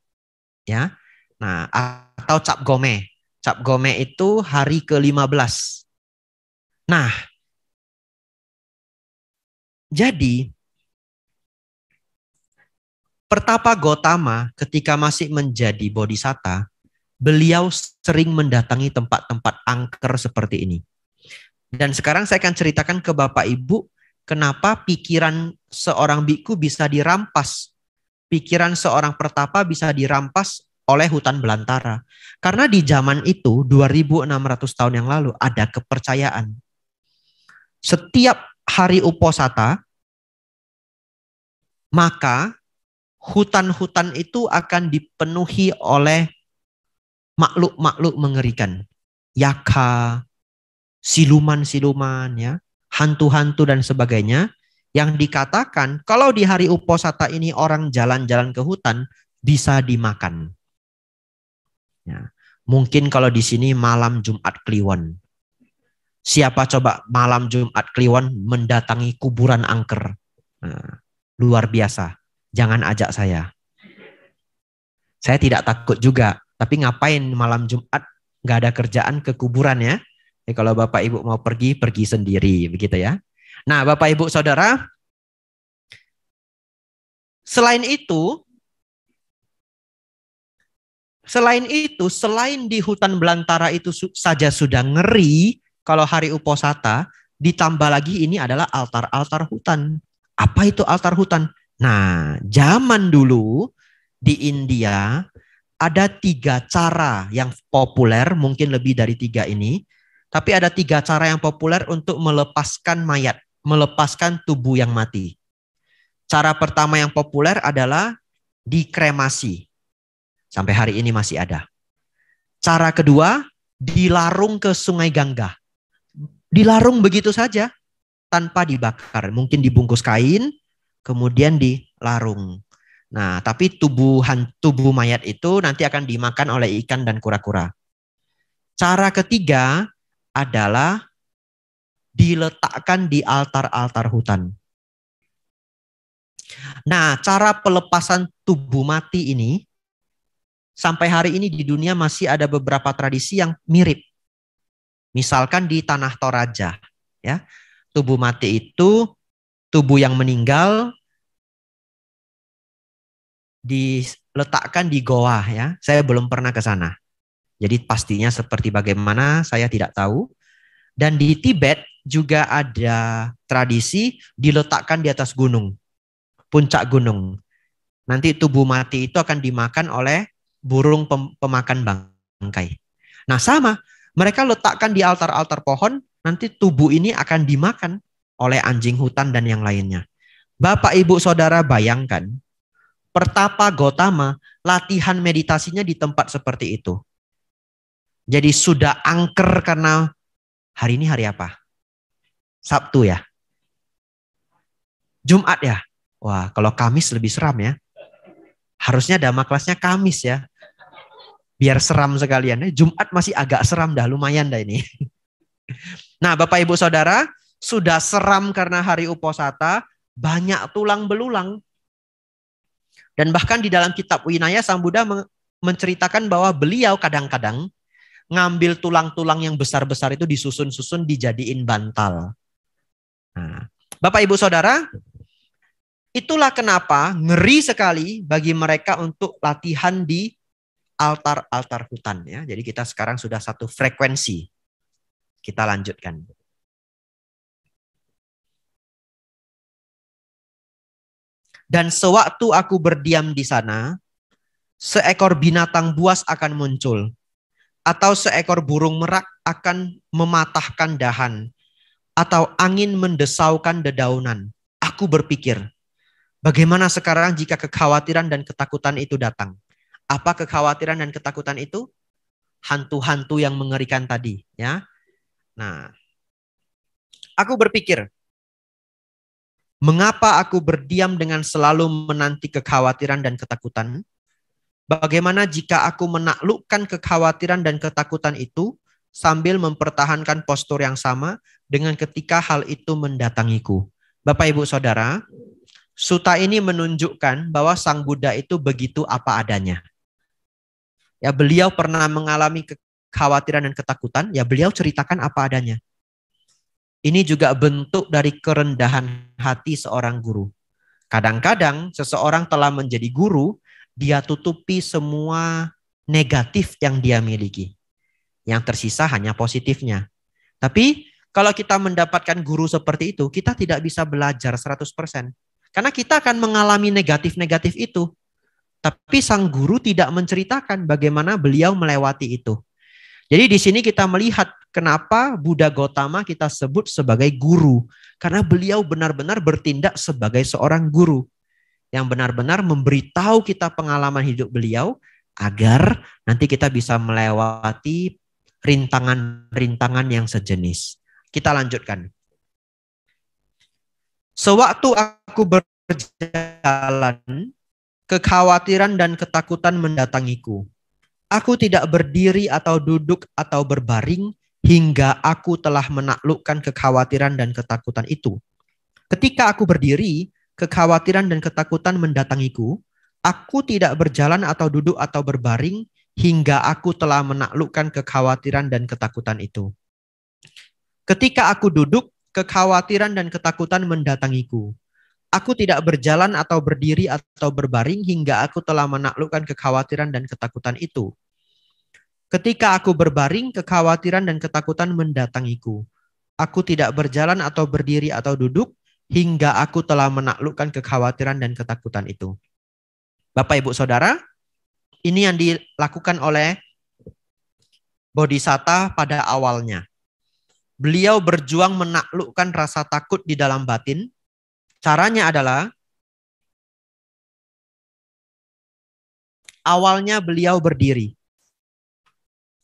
ya. Nah, atau Cap Gome. Cap Gome itu hari ke-15. Nah, jadi Pertapa Gotama ketika masih menjadi bodhisatta, beliau sering mendatangi tempat-tempat angker seperti ini. Dan sekarang saya akan ceritakan ke Bapak Ibu kenapa pikiran seorang biku bisa dirampas. Pikiran seorang pertapa bisa dirampas oleh hutan belantara. Karena di zaman itu 2600 tahun yang lalu ada kepercayaan. Setiap hari uposata, maka hutan-hutan itu akan dipenuhi oleh makhluk-makhluk mengerikan. Yaka, siluman-siluman, ya, hantu-hantu dan sebagainya. Yang dikatakan kalau di hari uposata ini orang jalan-jalan ke hutan bisa dimakan. Ya. Mungkin kalau di sini malam Jumat Kliwon. Siapa coba malam Jumat Kliwon mendatangi kuburan angker? Nah, luar biasa. Jangan ajak saya. Saya tidak takut juga. Tapi ngapain malam Jumat nggak ada kerjaan ke kuburan ya? Kalau Bapak Ibu mau pergi, pergi sendiri. Begitu ya. Nah Bapak Ibu Saudara. Selain itu, selain di hutan belantara itu saja sudah ngeri, kalau hari uposata, ditambah lagi ini adalah altar-altar hutan. Apa itu altar hutan? Nah, zaman dulu di India ada 3 cara yang populer, mungkin lebih dari 3 ini. Tapi ada 3 cara yang populer untuk melepaskan mayat, melepaskan tubuh yang mati. Cara pertama yang populer adalah dikremasi. Sampai hari ini masih ada. Cara kedua, dilarung ke Sungai Gangga. Dilarung begitu saja, tanpa dibakar. Mungkin dibungkus kain, kemudian dilarung. Nah, tapi tubuh mayat itu nanti akan dimakan oleh ikan dan kura-kura. Cara ketiga adalah diletakkan di altar-altar hutan. Nah, cara pelepasan tubuh mati ini sampai hari ini di dunia masih ada beberapa tradisi yang mirip. Misalkan di Tanah Toraja, ya. Tubuh mati itu tubuh yang meninggal diletakkan di goa ya. Saya belum pernah ke sana. Jadi pastinya seperti bagaimana saya tidak tahu. Dan di Tibet juga ada tradisi diletakkan di atas gunung. Puncak gunung. Nanti tubuh mati itu akan dimakan oleh burung pemakan bangkai. Nah sama, mereka letakkan di altar-altar pohon, nanti tubuh ini akan dimakan oleh anjing hutan dan yang lainnya. Bapak, Ibu, Saudara bayangkan, Pertapa Gotama latihan meditasinya di tempat seperti itu. Jadi sudah angker karena hari ini hari apa? Sabtu ya? Jumat ya? Wah, kalau Kamis lebih seram ya. Harusnya dhamma kelasnya Kamis ya. Biar seram sekalian. Jumat masih agak seram dah, lumayan dah ini. Nah, Bapak Ibu Saudara, sudah seram karena hari uposata, banyak tulang belulang. Dan bahkan di dalam kitab Winaya, Sang Buddha menceritakan bahwa beliau kadang-kadang ngambil tulang-tulang yang besar-besar itu disusun-susun dijadiin bantal. Nah, Bapak Ibu Saudara, itulah kenapa ngeri sekali bagi mereka untuk latihan di altar-altar hutan ya. Jadi kita sekarang sudah satu frekuensi. Kita lanjutkan. Dan sewaktu aku berdiam di sana, seekor binatang buas akan muncul, atau seekor burung merak akan mematahkan dahan, atau angin mendesaukan dedaunan. Aku berpikir, bagaimana sekarang jika kekhawatiran dan ketakutan itu datang? Apa kekhawatiran dan ketakutan itu? Hantu-hantu yang mengerikan tadi, ya. Nah, aku berpikir, mengapa aku berdiam dengan selalu menanti kekhawatiran dan ketakutan? Bagaimana jika aku menaklukkan kekhawatiran dan ketakutan itu sambil mempertahankan postur yang sama dengan ketika hal itu mendatangiku? Bapak, Ibu, Saudara, sutta ini menunjukkan bahwa Sang Buddha itu begitu apa adanya. Ya, beliau pernah mengalami kekhawatiran dan ketakutan, ya beliau ceritakan apa adanya. Ini juga bentuk dari kerendahan hati seorang guru. Kadang-kadang seseorang telah menjadi guru, dia tutupi semua negatif yang dia miliki. Yang tersisa hanya positifnya. Tapi kalau kita mendapatkan guru seperti itu, kita tidak bisa belajar 100%. Karena kita akan mengalami negatif-negatif itu. Tapi sang guru tidak menceritakan bagaimana beliau melewati itu. Jadi di sini kita melihat kenapa Buddha Gautama kita sebut sebagai guru. Karena beliau benar-benar bertindak sebagai seorang guru. Yang benar-benar memberitahu kita pengalaman hidup beliau agar nanti kita bisa melewati rintangan-rintangan yang sejenis. Kita lanjutkan. Sewaktu aku berjalan, kekhawatiran dan ketakutan mendatangiku. Aku tidak berdiri atau duduk atau berbaring hingga aku telah menaklukkan kekhawatiran dan ketakutan itu. Ketika aku berdiri, kekhawatiran dan ketakutan mendatangiku. Aku tidak berjalan atau duduk atau berbaring hingga aku telah menaklukkan kekhawatiran dan ketakutan itu. Ketika aku duduk, kekhawatiran dan ketakutan mendatangiku. Aku tidak berjalan atau berdiri atau berbaring hingga aku telah menaklukkan kekhawatiran dan ketakutan itu. Ketika aku berbaring, kekhawatiran dan ketakutan mendatangiku. Aku tidak berjalan atau berdiri atau duduk hingga aku telah menaklukkan kekhawatiran dan ketakutan itu. Bapak, Ibu, Saudara, ini yang dilakukan oleh Bodhisatta pada awalnya. Beliau berjuang menaklukkan rasa takut di dalam batin. Caranya adalah awalnya beliau berdiri.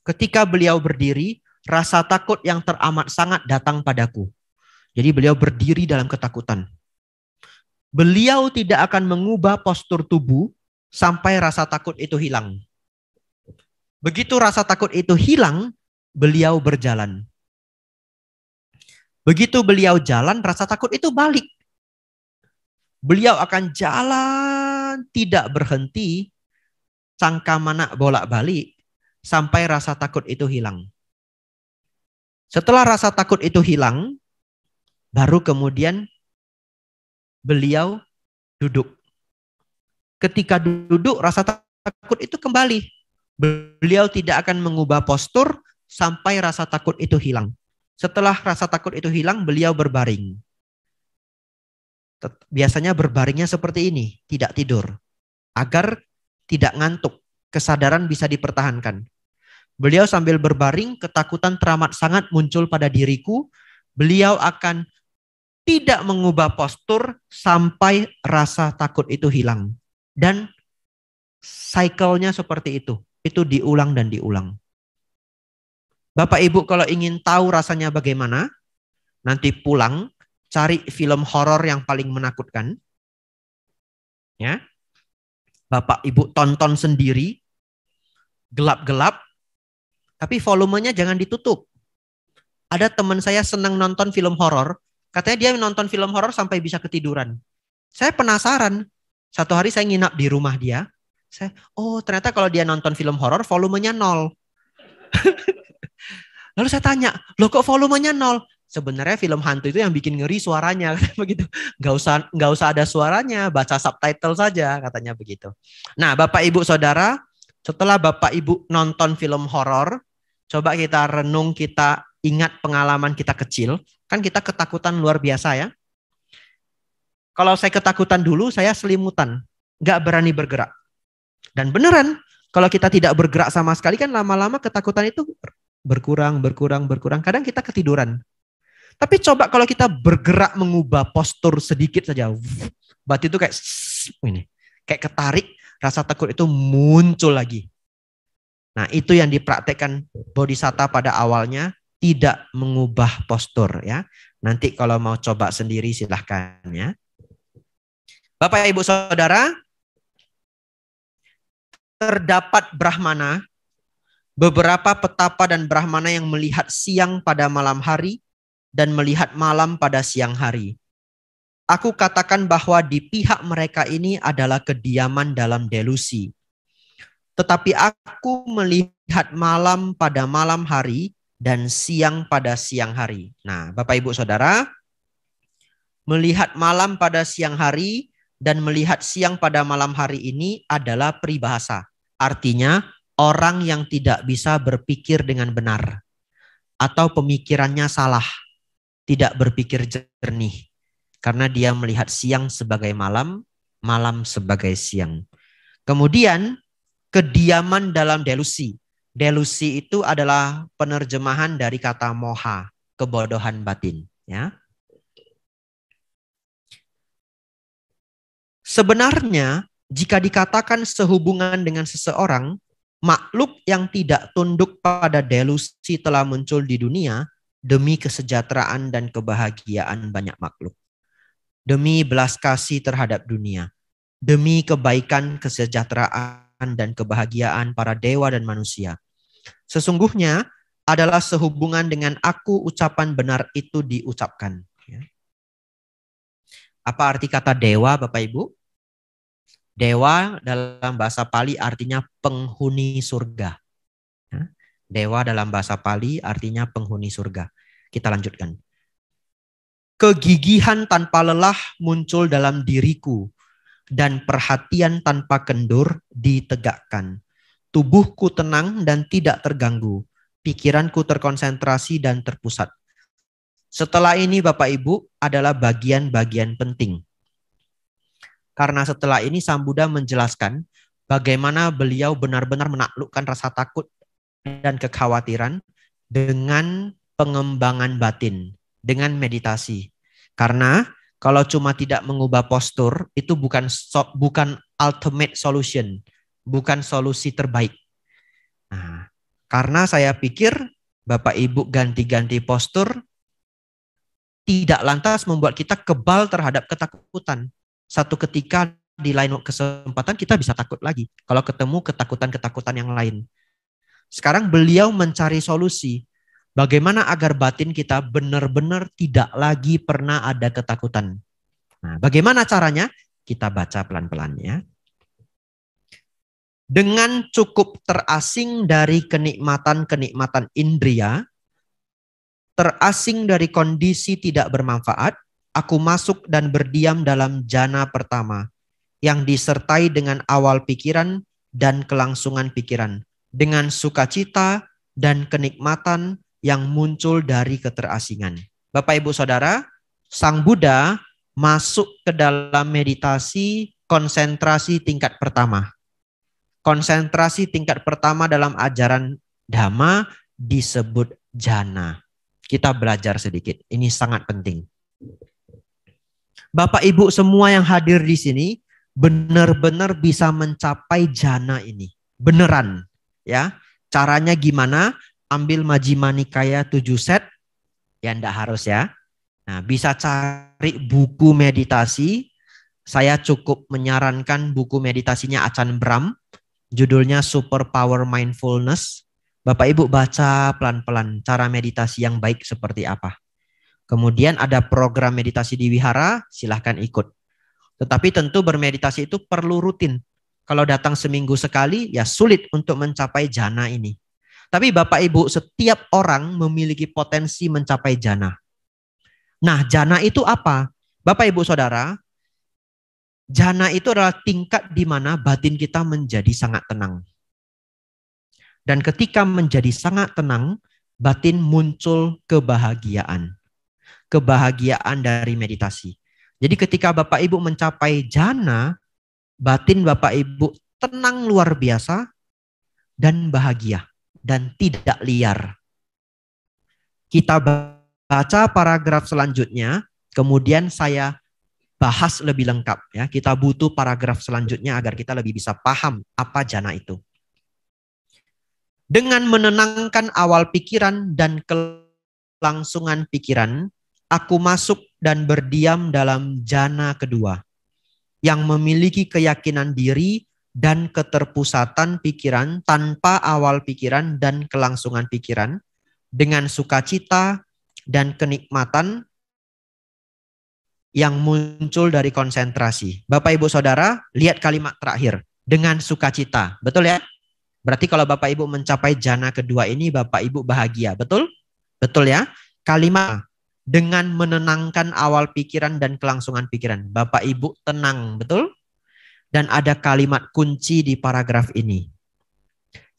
Ketika beliau berdiri, rasa takut yang teramat sangat datang padaku. Jadi beliau berdiri dalam ketakutan. Beliau tidak akan mengubah postur tubuh sampai rasa takut itu hilang. Begitu rasa takut itu hilang, beliau berjalan. Begitu beliau jalan, rasa takut itu balik. Beliau akan jalan tidak berhenti, cangkamana bolak-balik, sampai rasa takut itu hilang. Setelah rasa takut itu hilang, baru kemudian beliau duduk. Ketika duduk, rasa takut itu kembali. Beliau tidak akan mengubah postur sampai rasa takut itu hilang. Setelah rasa takut itu hilang, beliau berbaring. Biasanya berbaringnya seperti ini, tidak tidur. Agar tidak ngantuk, kesadaran bisa dipertahankan. Beliau sambil berbaring, ketakutan teramat sangat muncul pada diriku. Beliau akan tidak mengubah postur sampai rasa takut itu hilang. Dan cycle-nya seperti itu. Itu diulang dan diulang. Bapak Ibu kalau ingin tahu rasanya bagaimana, nanti pulang cari film horor yang paling menakutkan. Ya. Bapak Ibu tonton sendiri, gelap-gelap, tapi volumenya jangan ditutup. Ada teman saya senang nonton film horor, katanya dia nonton film horor sampai bisa ketiduran. Saya penasaran. Satu hari saya nginap di rumah dia. Ternyata kalau dia nonton film horor volumenya 0. Lalu saya tanya, loh kok volumenya 0? Sebenarnya film hantu itu yang bikin ngeri suaranya, begitu. Nggak usah ada suaranya, baca subtitle saja, katanya begitu. Nah, Bapak Ibu Saudara, setelah Bapak Ibu nonton film horor, coba kita renung, kita ingat pengalaman kita kecil, kan kita ketakutan luar biasa ya. Kalau saya ketakutan dulu, saya selimutan, nggak berani bergerak. Dan beneran, kalau kita tidak bergerak sama sekali kan lama-lama ketakutan itu berkurang. Kadang kita ketiduran. Tapi coba kalau kita bergerak mengubah postur sedikit saja, batin itu kayak ini, kayak ketarik, rasa takut itu muncul lagi. Nah, itu yang dipraktekkan Bodhisatta pada awalnya, tidak mengubah postur ya. Nanti kalau mau coba sendiri silahkan ya. Bapak Ibu Saudara, terdapat Brahmana, beberapa petapa dan Brahmana yang melihat siang pada malam hari dan melihat malam pada siang hari. Aku katakan bahwa di pihak mereka ini adalah kediaman dalam delusi. Tetapi aku melihat malam pada malam hari dan siang pada siang hari. Nah, Bapak Ibu Saudara, melihat malam pada siang hari dan melihat siang pada malam hari ini adalah peribahasa. Artinya orang yang tidak bisa berpikir dengan benar atau pemikirannya salah, tidak berpikir jernih. Karena dia melihat siang sebagai malam, malam sebagai siang. Kemudian kediaman dalam delusi. Delusi itu adalah penerjemahan dari kata moha, kebodohan batin. Ya. Sebenarnya jika dikatakan sehubungan dengan seseorang, makhluk yang tidak tunduk pada delusi telah muncul di dunia demi kesejahteraan dan kebahagiaan banyak makhluk. Demi belas kasih terhadap dunia. Demi kebaikan, kesejahteraan, dan kebahagiaan para dewa dan manusia. Sesungguhnya adalah sehubungan dengan aku ucapan benar itu diucapkan. Apa arti kata dewa, Bapak Ibu? Dewa dalam bahasa Pali artinya penghuni surga. Dewa dalam bahasa Pali artinya penghuni surga. Kita lanjutkan. Kegigihan tanpa lelah muncul dalam diriku dan perhatian tanpa kendur ditegakkan. Tubuhku tenang dan tidak terganggu. Pikiranku terkonsentrasi dan terpusat. Setelah ini Bapak Ibu adalah bagian-bagian penting. Karena setelah ini Sang Buddha menjelaskan bagaimana beliau benar-benar menaklukkan rasa takut dan kekhawatiran dengan pengembangan batin, dengan meditasi. Karena kalau cuma tidak mengubah postur, itu bukan ultimate solution, bukan solusi terbaik. Nah, karena saya pikir Bapak Ibu ganti-ganti postur tidak lantas membuat kita kebal terhadap ketakutan. Satu ketika di lain kesempatan kita bisa takut lagi kalau ketemu ketakutan-ketakutan yang lain. Sekarang beliau mencari solusi. Bagaimana agar batin kita benar-benar tidak lagi pernah ada ketakutan. Nah, bagaimana caranya? Kita baca pelan-pelan ya. Dengan cukup terasing dari kenikmatan-kenikmatan indria, terasing dari kondisi tidak bermanfaat, aku masuk dan berdiam dalam jana pertama yang disertai dengan awal pikiran dan kelangsungan pikiran, dengan sukacita dan kenikmatan yang muncul dari keterasingan. Bapak Ibu Saudara, Sang Buddha masuk ke dalam meditasi konsentrasi tingkat pertama. Konsentrasi tingkat pertama dalam ajaran Dhamma disebut jana. Kita belajar sedikit, ini sangat penting. Bapak Ibu semua yang hadir di sini benar-benar bisa mencapai jana ini. Beneran ya. Caranya gimana? Ambil Majjhima Nikaya 7 set. Ya enggak harus ya. Nah, bisa cari buku meditasi. Saya cukup menyarankan buku meditasinya Ajahn Brahm. Judulnya Super Power Mindfulness. Bapak Ibu baca pelan-pelan cara meditasi yang baik seperti apa. Kemudian ada program meditasi di wihara, silahkan ikut. Tetapi tentu bermeditasi itu perlu rutin. Kalau datang seminggu sekali, ya sulit untuk mencapai jana ini. Tapi Bapak Ibu, setiap orang memiliki potensi mencapai jana. Nah, jana itu apa? Bapak Ibu Saudara, jana itu adalah tingkat di mana batin kita menjadi sangat tenang. Dan ketika menjadi sangat tenang, batin muncul kebahagiaan. Kebahagiaan dari meditasi. Jadi ketika Bapak Ibu mencapai jana, batin Bapak Ibu tenang luar biasa dan bahagia dan tidak liar. Kita baca paragraf selanjutnya, kemudian saya bahas lebih lengkap ya. Kita butuh paragraf selanjutnya agar kita lebih bisa paham apa jana itu. Dengan menenangkan awal pikiran dan kelangsungan pikiran, aku masuk dan berdiam dalam jana kedua yang memiliki keyakinan diri dan keterpusatan pikiran tanpa awal pikiran dan kelangsungan pikiran dengan sukacita dan kenikmatan yang muncul dari konsentrasi. Bapak Ibu Saudara, lihat kalimat terakhir, dengan sukacita. Betul ya? Berarti kalau Bapak Ibu mencapai jana kedua ini, Bapak Ibu bahagia. Betul? Betul ya? Kalimat dengan menenangkan awal pikiran dan kelangsungan pikiran. Bapak Ibu tenang, betul? Dan ada kalimat kunci di paragraf ini.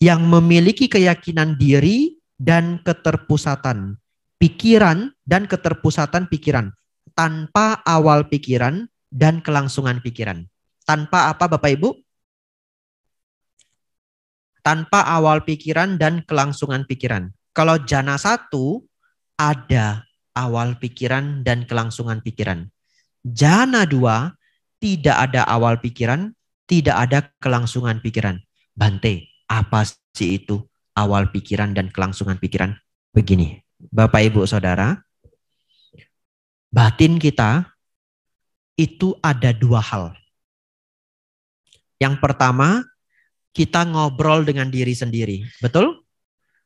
Yang memiliki keyakinan diri dan keterpusatan pikiran dan keterpusatan pikiran tanpa awal pikiran dan kelangsungan pikiran. Tanpa apa Bapak Ibu? Tanpa awal pikiran dan kelangsungan pikiran. Kalau jana 1 ada awal pikiran dan kelangsungan pikiran. Jana 2 tidak ada awal pikiran, tidak ada kelangsungan pikiran. Bante, apa sih itu awal pikiran dan kelangsungan pikiran? Begini, Bapak Ibu Saudara, batin kita itu ada 2 hal. Yang pertama, kita ngobrol dengan diri sendiri. Betul?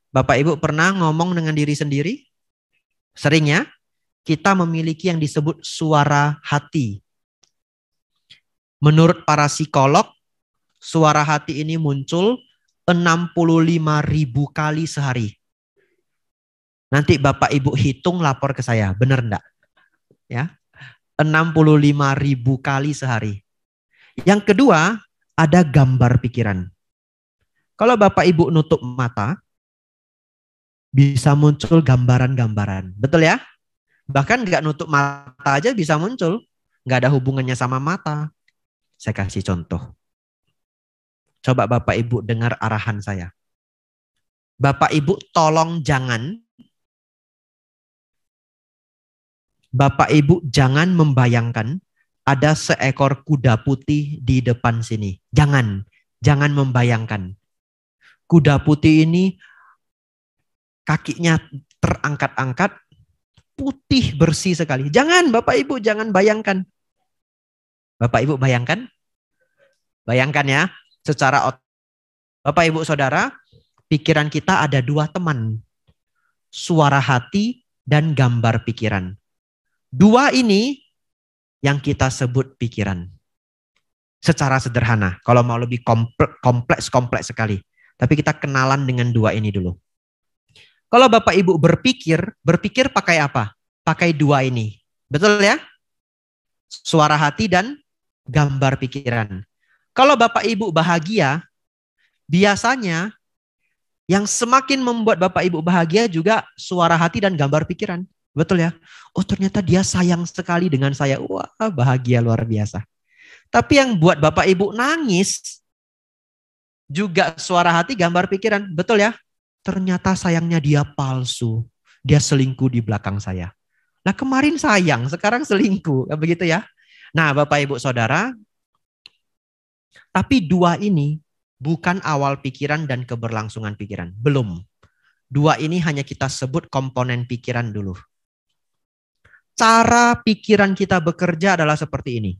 Bapak Ibu pernah ngomong dengan diri sendiri? Sering ya? Kita memiliki yang disebut suara hati. Menurut para psikolog, suara hati ini muncul 65.000 kali sehari. Nanti Bapak Ibu hitung lapor ke saya, benar enggak? Ya, 65.000 kali sehari. Yang kedua, ada gambar pikiran. Kalau Bapak Ibu nutup mata, bisa muncul gambaran-gambaran. Betul ya? Bahkan nggak nutup mata aja bisa muncul. Nggak ada hubungannya sama mata. Saya kasih contoh. Coba Bapak Ibu dengar arahan saya. Bapak Ibu tolong jangan membayangkan ada seekor kuda putih di depan sini. Jangan membayangkan. Kuda putih ini kakinya terangkat-angkat, putih bersih sekali. Jangan Bapak Ibu, jangan bayangkan. Bapak Ibu bayangkan? Bayangkan ya, secara Bapak Ibu Saudara, pikiran kita ada 2 teman. Suara hati dan gambar pikiran. 2 ini yang kita sebut pikiran. Secara sederhana, kalau mau lebih kompleks sekali. Tapi kita kenalan dengan 2 ini dulu. Kalau Bapak Ibu berpikir pakai apa? Pakai 2 ini. Betul ya? Suara hati dan gambar pikiran. Kalau Bapak Ibu bahagia, biasanya yang semakin membuat Bapak Ibu bahagia juga suara hati dan gambar pikiran. Betul ya? Oh ternyata dia sayang sekali dengan saya. Wah bahagia luar biasa. Tapi yang buat Bapak Ibu nangis, juga suara hati gambar pikiran. Betul ya? Ternyata sayangnya dia palsu. Dia selingkuh di belakang saya. Nah kemarin sayang, sekarang selingkuh. Begitu ya? Nah Bapak Ibu Saudara, tapi 2 ini bukan awal pikiran dan keberlangsungan pikiran. Belum. 2 ini hanya kita sebut komponen pikiran dulu. Cara pikiran kita bekerja adalah seperti ini.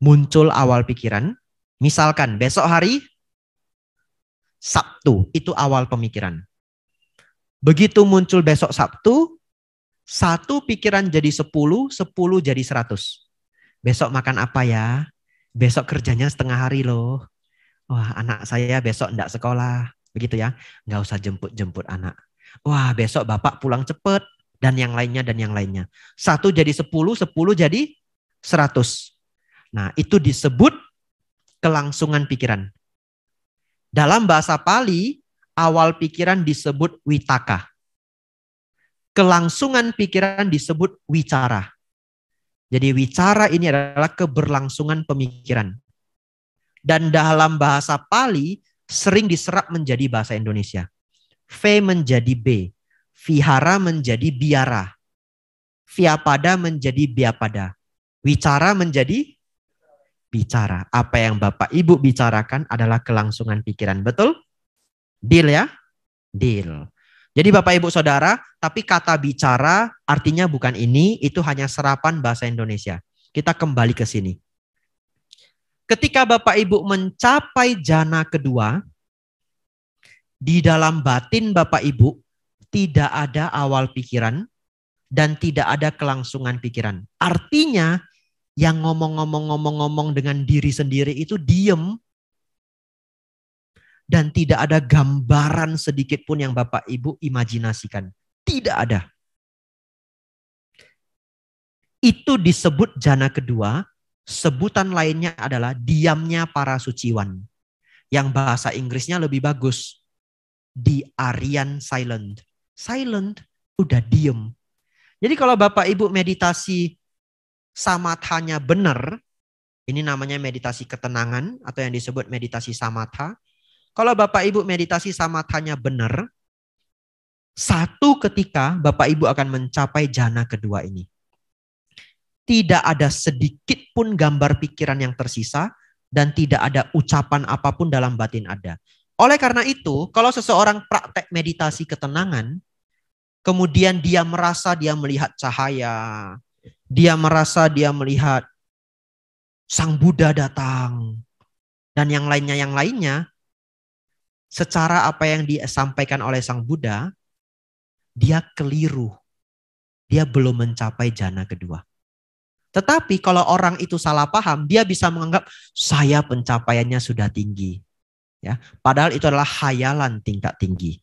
Muncul awal pikiran. Misalkan besok hari Sabtu, itu awal pemikiran. Begitu muncul besok Sabtu, 1 pikiran jadi 10, 10 jadi 100. Besok makan apa ya? Besok kerjanya setengah hari loh. Wah anak saya besok enggak sekolah. Begitu ya. Enggak usah jemput anak. Wah besok bapak pulang cepet. Dan yang lainnya. 1 jadi 10, 10 jadi 100. Nah itu disebut kelangsungan pikiran. Dalam bahasa Pali, awal pikiran disebut witaka. Kelangsungan pikiran disebut wicara. Jadi wicara ini adalah keberlangsungan pemikiran. Dan dalam bahasa Pali sering diserap menjadi bahasa Indonesia. V menjadi B. Vihara menjadi biara. Vyapada menjadi biapada. Wicara menjadi bicara. Apa yang Bapak Ibu bicarakan adalah kelangsungan pikiran. Betul? Deal ya? Deal. Jadi Bapak Ibu Saudara, tapi kata bicara artinya bukan ini, itu hanya serapan bahasa Indonesia. Kita kembali ke sini. Ketika Bapak Ibu mencapai jana kedua, di dalam batin Bapak Ibu tidak ada awal pikiran dan tidak ada kelangsungan pikiran. Artinya yang ngomong dengan diri sendiri itu diem. Dan tidak ada gambaran sedikit pun yang Bapak Ibu imajinasikan. Tidak ada. Itu disebut jana kedua. Sebutan lainnya adalah diamnya para suciwan. Yang bahasa Inggrisnya lebih bagus. The Aryan silent. Silent, udah diem. Jadi kalau Bapak Ibu meditasi samathanya benar, ini namanya meditasi ketenangan atau yang disebut meditasi samatha. Kalau Bapak Ibu meditasi samathanya benar, satu ketika Bapak Ibu akan mencapai jana kedua ini. Tidak ada sedikit pun gambar pikiran yang tersisa dan tidak ada ucapan apapun dalam batin ada. Oleh karena itu, kalau seseorang praktek meditasi ketenangan, kemudian dia merasa dia melihat cahaya, dia merasa dia melihat Sang Buddha datang, dan yang lainnya, secara apa yang disampaikan oleh Sang Buddha, dia keliru. Dia belum mencapai jana kedua. Tetapi kalau orang itu salah paham, dia bisa menganggap saya pencapaiannya sudah tinggi. Ya, padahal itu adalah khayalan tingkat tinggi.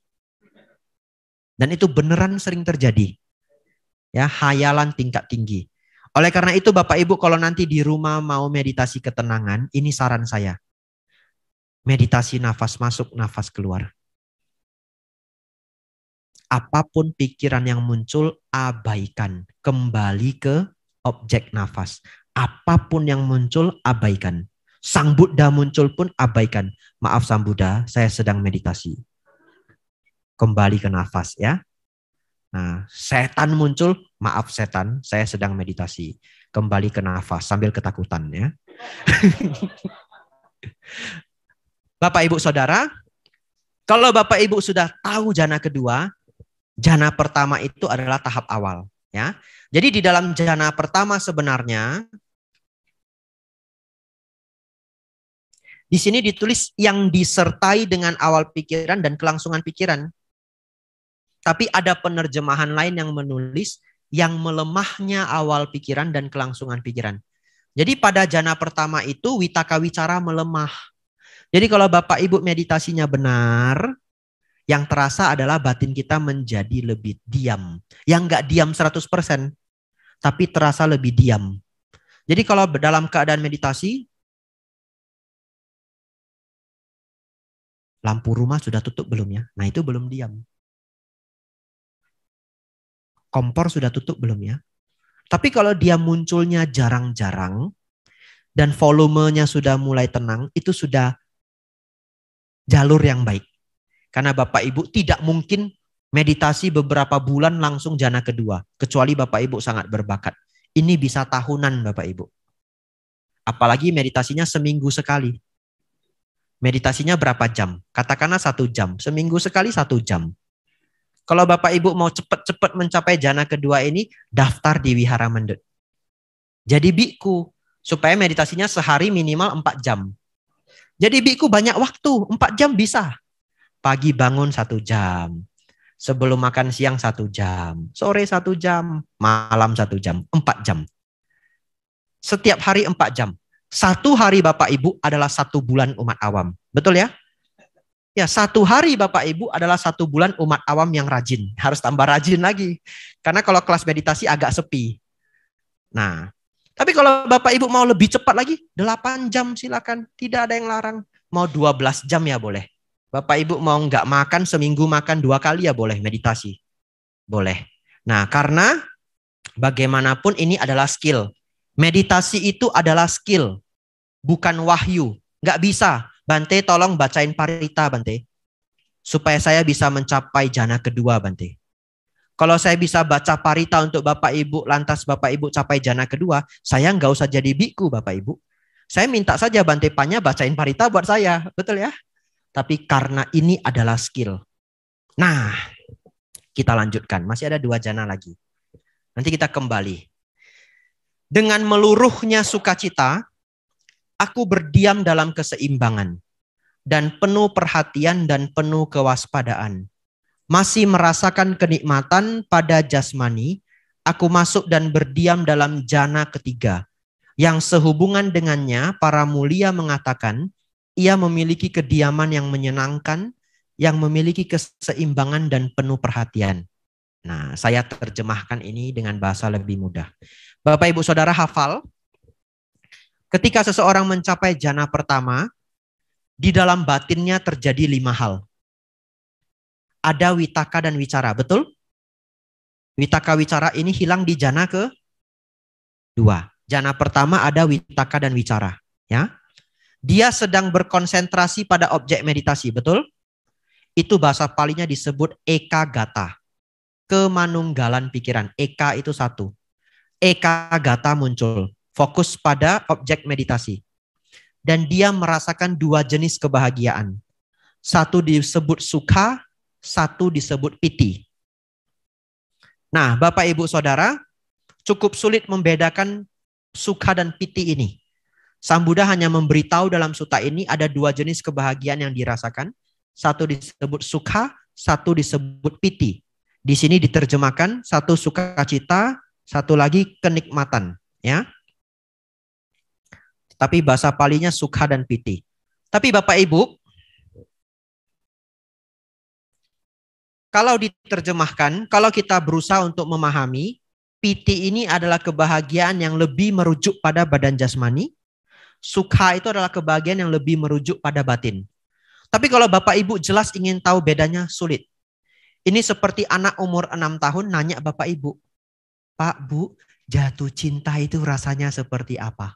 Dan itu beneran sering terjadi. Ya, khayalan tingkat tinggi. Oleh karena itu Bapak Ibu kalau nanti di rumah mau meditasi ketenangan, ini saran saya. Meditasi nafas masuk, nafas keluar. Apapun pikiran yang muncul, abaikan. Kembali ke objek nafas. Apapun yang muncul, abaikan. Sang Buddha muncul pun abaikan. Maaf Sang Buddha, saya sedang meditasi. Kembali ke nafas ya. Nah, setan muncul, maaf setan, saya sedang meditasi. Kembali ke nafas sambil ketakutan ya. Bapak Ibu Saudara, kalau Bapak Ibu sudah tahu jana kedua, jana pertama itu adalah tahap awal ya. Jadi di dalam jana pertama sebenarnya di sini ditulis yang disertai dengan awal pikiran dan kelangsungan pikiran. Tapi ada penerjemahan lain yang menulis yang melemahnya awal pikiran dan kelangsungan pikiran. Jadi pada jana pertama itu witaka wicara melemah. Jadi kalau Bapak Ibu meditasinya benar, yang terasa adalah batin kita menjadi lebih diam. Yang enggak diam 100%, tapi terasa lebih diam. Jadi kalau dalam keadaan meditasi, lampu rumah sudah tutup belum ya? Nah itu belum diam. Kompor sudah tutup belum ya? Tapi kalau dia munculnya jarang-jarang dan volumenya sudah mulai tenang, itu sudah jalur yang baik. Karena Bapak Ibu tidak mungkin meditasi beberapa bulan langsung jana kedua. Kecuali Bapak Ibu sangat berbakat. Ini bisa tahunan Bapak Ibu. Apalagi meditasinya seminggu sekali. Meditasinya berapa jam? Katakanlah 1 jam. Seminggu sekali 1 jam. Kalau Bapak Ibu mau cepat-cepat mencapai jana kedua ini, daftar di Wihara Mendut. Jadi biku, supaya meditasinya sehari minimal 4 jam. Jadi biku banyak waktu, 4 jam bisa. Pagi bangun 1 jam. Sebelum makan siang 1 jam. Sore 1 jam. Malam 1 jam. 4 jam. Setiap hari 4 jam. 1 hari Bapak Ibu adalah 1 bulan umat awam. Betul ya? Ya, 1 hari Bapak Ibu adalah 1 bulan umat awam yang rajin. Harus tambah rajin lagi. Karena kalau kelas meditasi agak sepi. Nah, tapi kalau Bapak Ibu mau lebih cepat lagi, 8 jam silakan. Tidak ada yang larang. Mau 12 jam ya boleh. Bapak Ibu mau nggak makan, seminggu makan 2 kali ya boleh meditasi. Boleh. Nah, karena bagaimanapun ini adalah skill. Meditasi itu adalah skill. Bukan wahyu. Nggak bisa. Bante tolong bacain parita Bante. Supaya saya bisa mencapai jana kedua Bante. Kalau saya bisa baca parita untuk Bapak Ibu, lantas Bapak Ibu capai jana kedua, saya nggak usah jadi biku Bapak Ibu. Saya minta saja Bante Panya bacain parita buat saya. Betul ya? Tapi karena ini adalah skill. Nah, kita lanjutkan. Masih ada 2 jana lagi. Nanti kita kembali. Dengan meluruhnya sukacita, aku berdiam dalam keseimbangan dan penuh perhatian dan penuh kewaspadaan. Masih merasakan kenikmatan pada jasmani, aku masuk dan berdiam dalam jana ketiga. Yang sehubungan dengannya, para mulia mengatakan, ia memiliki kediaman yang menyenangkan, yang memiliki keseimbangan dan penuh perhatian. Nah, saya terjemahkan ini dengan bahasa lebih mudah. Bapak Ibu Saudara hafal, ketika seseorang mencapai jana pertama, di dalam batinnya terjadi 5 hal. Ada witaka dan wicara, betul? Witaka wicara ini hilang di jana ke-2. Jana pertama ada witaka dan wicara, ya. Dia sedang berkonsentrasi pada objek meditasi, betul? Itu bahasa Palinya disebut ekagata. Kemanunggalan pikiran. Eka itu 1. Ekagata muncul. Fokus pada objek meditasi. Dan dia merasakan 2 jenis kebahagiaan. 1 disebut sukha, 1 disebut piti. Nah, Bapak Ibu Saudara, cukup sulit membedakan sukha dan piti ini. Sang Buddha hanya memberitahu dalam sutta ini ada 2 jenis kebahagiaan yang dirasakan. 1 disebut sukha, 1 disebut piti. Di sini diterjemahkan 1 sukacita, 1 lagi kenikmatan, ya. Tapi bahasa Palinya sukha dan piti. Tapi Bapak Ibu, kalau diterjemahkan, kalau kita berusaha untuk memahami, piti ini adalah kebahagiaan yang lebih merujuk pada badan jasmani. Sukha itu adalah kebahagiaan yang lebih merujuk pada batin. Tapi kalau Bapak Ibu jelas ingin tahu bedanya, sulit. Ini seperti anak umur 6 tahun nanya Bapak Ibu, Pak, Bu, jatuh cinta itu rasanya seperti apa?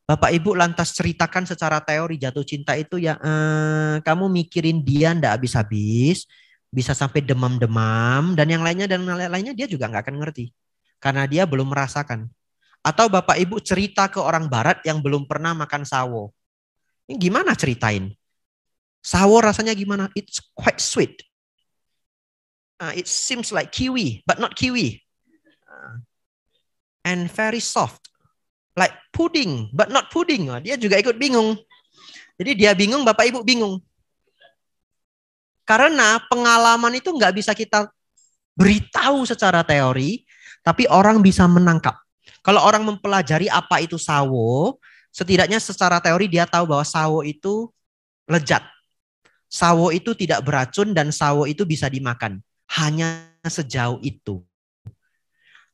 Bapak Ibu lantas ceritakan secara teori jatuh cinta itu ya, kamu mikirin dia ndak habis-habis, bisa sampai demam-demam, dan yang lainnya dia juga nggak akan ngerti. Karena dia belum merasakan. Atau Bapak Ibu cerita ke orang barat yang belum pernah makan sawo. Ini gimana ceritain? Sawo rasanya gimana? It's quite sweet. It seems like kiwi, but not kiwi. And very soft. Like pudding, but not pudding. Dia juga ikut bingung. Jadi dia bingung, Bapak Ibu bingung. Karena pengalaman itu nggak bisa kita beritahu secara teori, tapi orang bisa menangkap. Kalau orang mempelajari apa itu sawo, setidaknya secara teori dia tahu bahwa sawo itu lezat. Sawo itu tidak beracun dan sawo itu bisa dimakan. Hanya sejauh itu.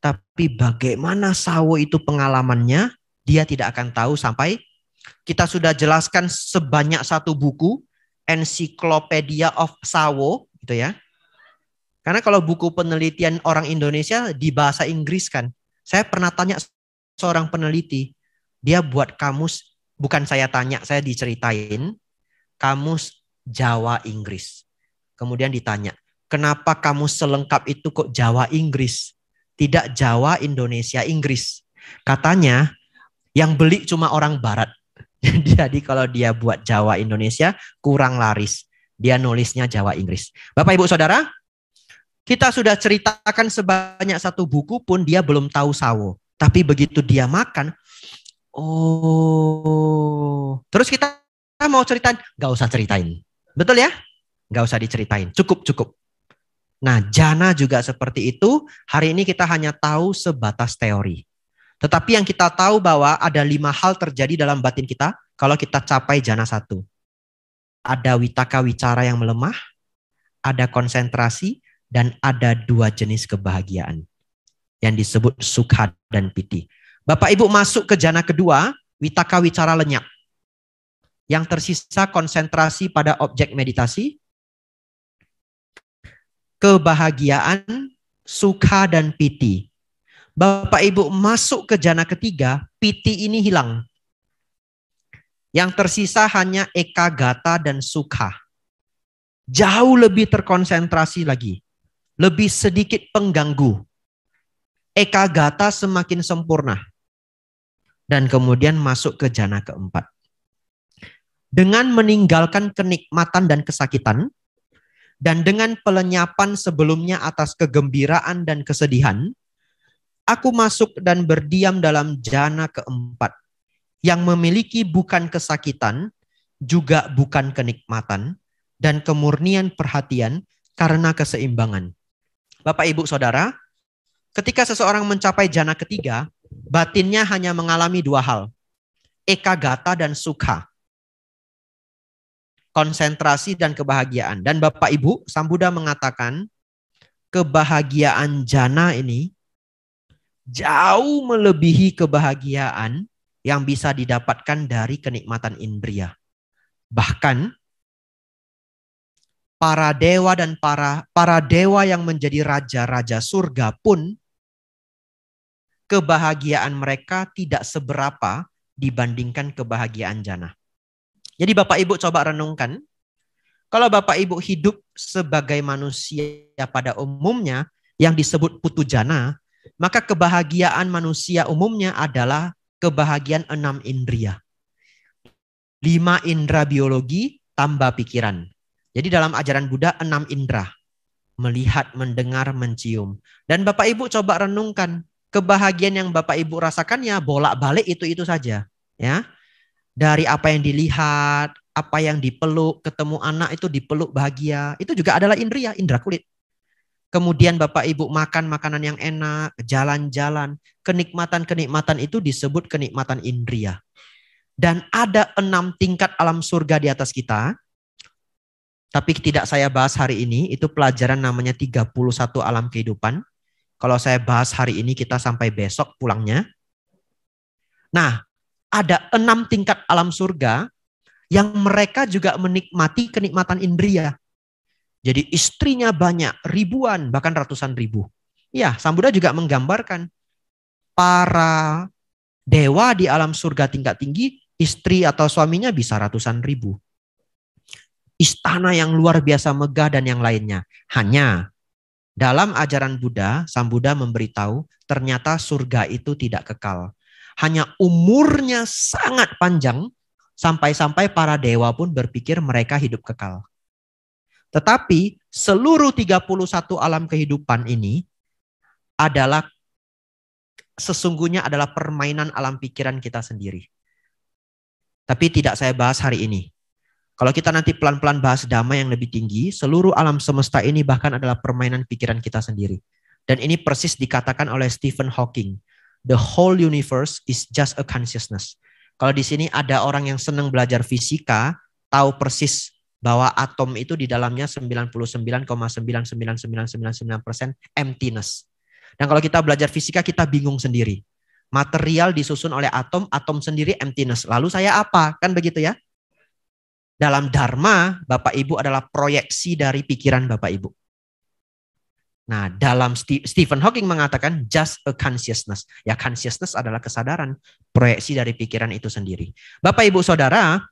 Tapi bagaimana sawo itu pengalamannya, dia tidak akan tahu sampai kita sudah jelaskan sebanyak 1 buku, Encyclopedia of Sawo, gitu ya. Karena kalau buku penelitian orang Indonesia di bahasa Inggris kan. Saya pernah tanya seorang peneliti, dia buat kamus, bukan saya tanya, saya diceritain, kamus Jawa Inggris. Kemudian ditanya, kenapa kamus selengkap itu kok Jawa Inggris? Tidak Jawa, Indonesia, Inggris. Katanya, yang beli cuma orang barat. Jadi kalau dia buat Jawa Indonesia, kurang laris. Dia nulisnya Jawa Inggris. Bapak Ibu Saudara, kita sudah ceritakan sebanyak 1 buku pun dia belum tahu sawo. Tapi begitu dia makan, oh. Terus kita mau ceritain, gak usah ceritain. Betul ya? Gak usah diceritain, cukup. Nah, jana juga seperti itu. Hari ini kita hanya tahu sebatas teori. Tetapi yang kita tahu bahwa ada 5 hal terjadi dalam batin kita kalau kita capai jana 1. Ada witaka wicara yang melemah, ada konsentrasi, dan ada 2 jenis kebahagiaan yang disebut sukha dan piti. Bapak Ibu masuk ke jana kedua, witaka wicara lenyap. Yang tersisa konsentrasi pada objek meditasi, kebahagiaan, sukha dan piti. Bapak Ibu masuk ke jana ketiga, piti ini hilang. Yang tersisa hanya ekagata dan sukha. Jauh lebih terkonsentrasi lagi. Lebih sedikit pengganggu. Ekagata semakin sempurna. Dan kemudian masuk ke jana keempat. Dengan meninggalkan kenikmatan dan kesakitan, dan dengan pelenyapan sebelumnya atas kegembiraan dan kesedihan, aku masuk dan berdiam dalam jana keempat, yang memiliki bukan kesakitan, juga bukan kenikmatan, dan kemurnian perhatian karena keseimbangan. Bapak Ibu Saudara, ketika seseorang mencapai jana ketiga, batinnya hanya mengalami 2 hal. Ekagata dan sukha. Konsentrasi dan kebahagiaan. Dan Bapak Ibu, Sang Buddha mengatakan, kebahagiaan jana ini jauh melebihi kebahagiaan yang bisa didapatkan dari kenikmatan indria. Bahkan para dewa dan para dewa yang menjadi raja-raja surga pun kebahagiaan mereka tidak seberapa dibandingkan kebahagiaan jana. Jadi Bapak Ibu coba renungkan, kalau Bapak Ibu hidup sebagai manusia pada umumnya yang disebut putu jana, maka kebahagiaan manusia umumnya adalah kebahagiaan 6 indria. 5 indera biologi tambah pikiran. Jadi dalam ajaran Buddha 6 indera. Melihat, mendengar, mencium. Dan Bapak Ibu coba renungkan, kebahagiaan yang Bapak Ibu rasakan ya bolak-balik itu saja. Ya. Dari apa yang dilihat, apa yang dipeluk, ketemu anak itu dipeluk bahagia. Itu juga adalah indria, indera kulit. Kemudian Bapak Ibu makan makanan yang enak, jalan-jalan. Kenikmatan-kenikmatan itu disebut kenikmatan indria. Dan ada 6 tingkat alam surga di atas kita. Tapi tidak saya bahas hari ini, itu pelajaran namanya 31 alam kehidupan. Kalau saya bahas hari ini kita sampai besok pulangnya. Nah, ada 6 tingkat alam surga yang mereka juga menikmati kenikmatan indria. Jadi istrinya banyak, ribuan, bahkan ratusan ribu. Ya, Sang Buddha juga menggambarkan para dewa di alam surga tingkat tinggi, istri atau suaminya bisa ratusan ribu. Istana yang luar biasa megah dan yang lainnya. Hanya dalam ajaran Buddha, Sang Buddha memberitahu ternyata surga itu tidak kekal. Hanya umurnya sangat panjang, sampai-sampai para dewa pun berpikir mereka hidup kekal. Tetapi seluruh 31 alam kehidupan ini adalah sesungguhnya adalah permainan alam pikiran kita sendiri. Tapi tidak saya bahas hari ini. Kalau kita nanti pelan-pelan bahas dhamma yang lebih tinggi, seluruh alam semesta ini bahkan adalah permainan pikiran kita sendiri. Dan ini persis dikatakan oleh Stephen Hawking. The whole universe is just a consciousness. Kalau di sini ada orang yang senang belajar fisika, tahu persis bahwa atom itu di dalamnya 99,99999% emptiness. Dan kalau kita belajar fisika, kita bingung sendiri. Material disusun oleh atom, atom sendiri emptiness. Lalu saya apa? Kan begitu ya? Dalam Dharma, Bapak Ibu adalah proyeksi dari pikiran Bapak Ibu. Nah, dalam Stephen Hawking mengatakan just a consciousness. Ya, consciousness adalah kesadaran, proyeksi dari pikiran itu sendiri. Bapak Ibu Saudara,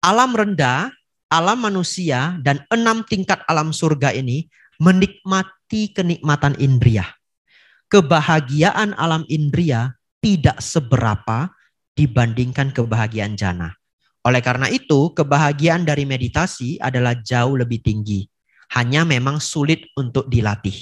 alam rendah, alam manusia, dan 6 tingkat alam surga ini menikmati kenikmatan indria. Kebahagiaan alam indria tidak seberapa dibandingkan kebahagiaan jana. Oleh karena itu, kebahagiaan dari meditasi adalah jauh lebih tinggi. Hanya memang sulit untuk dilatih.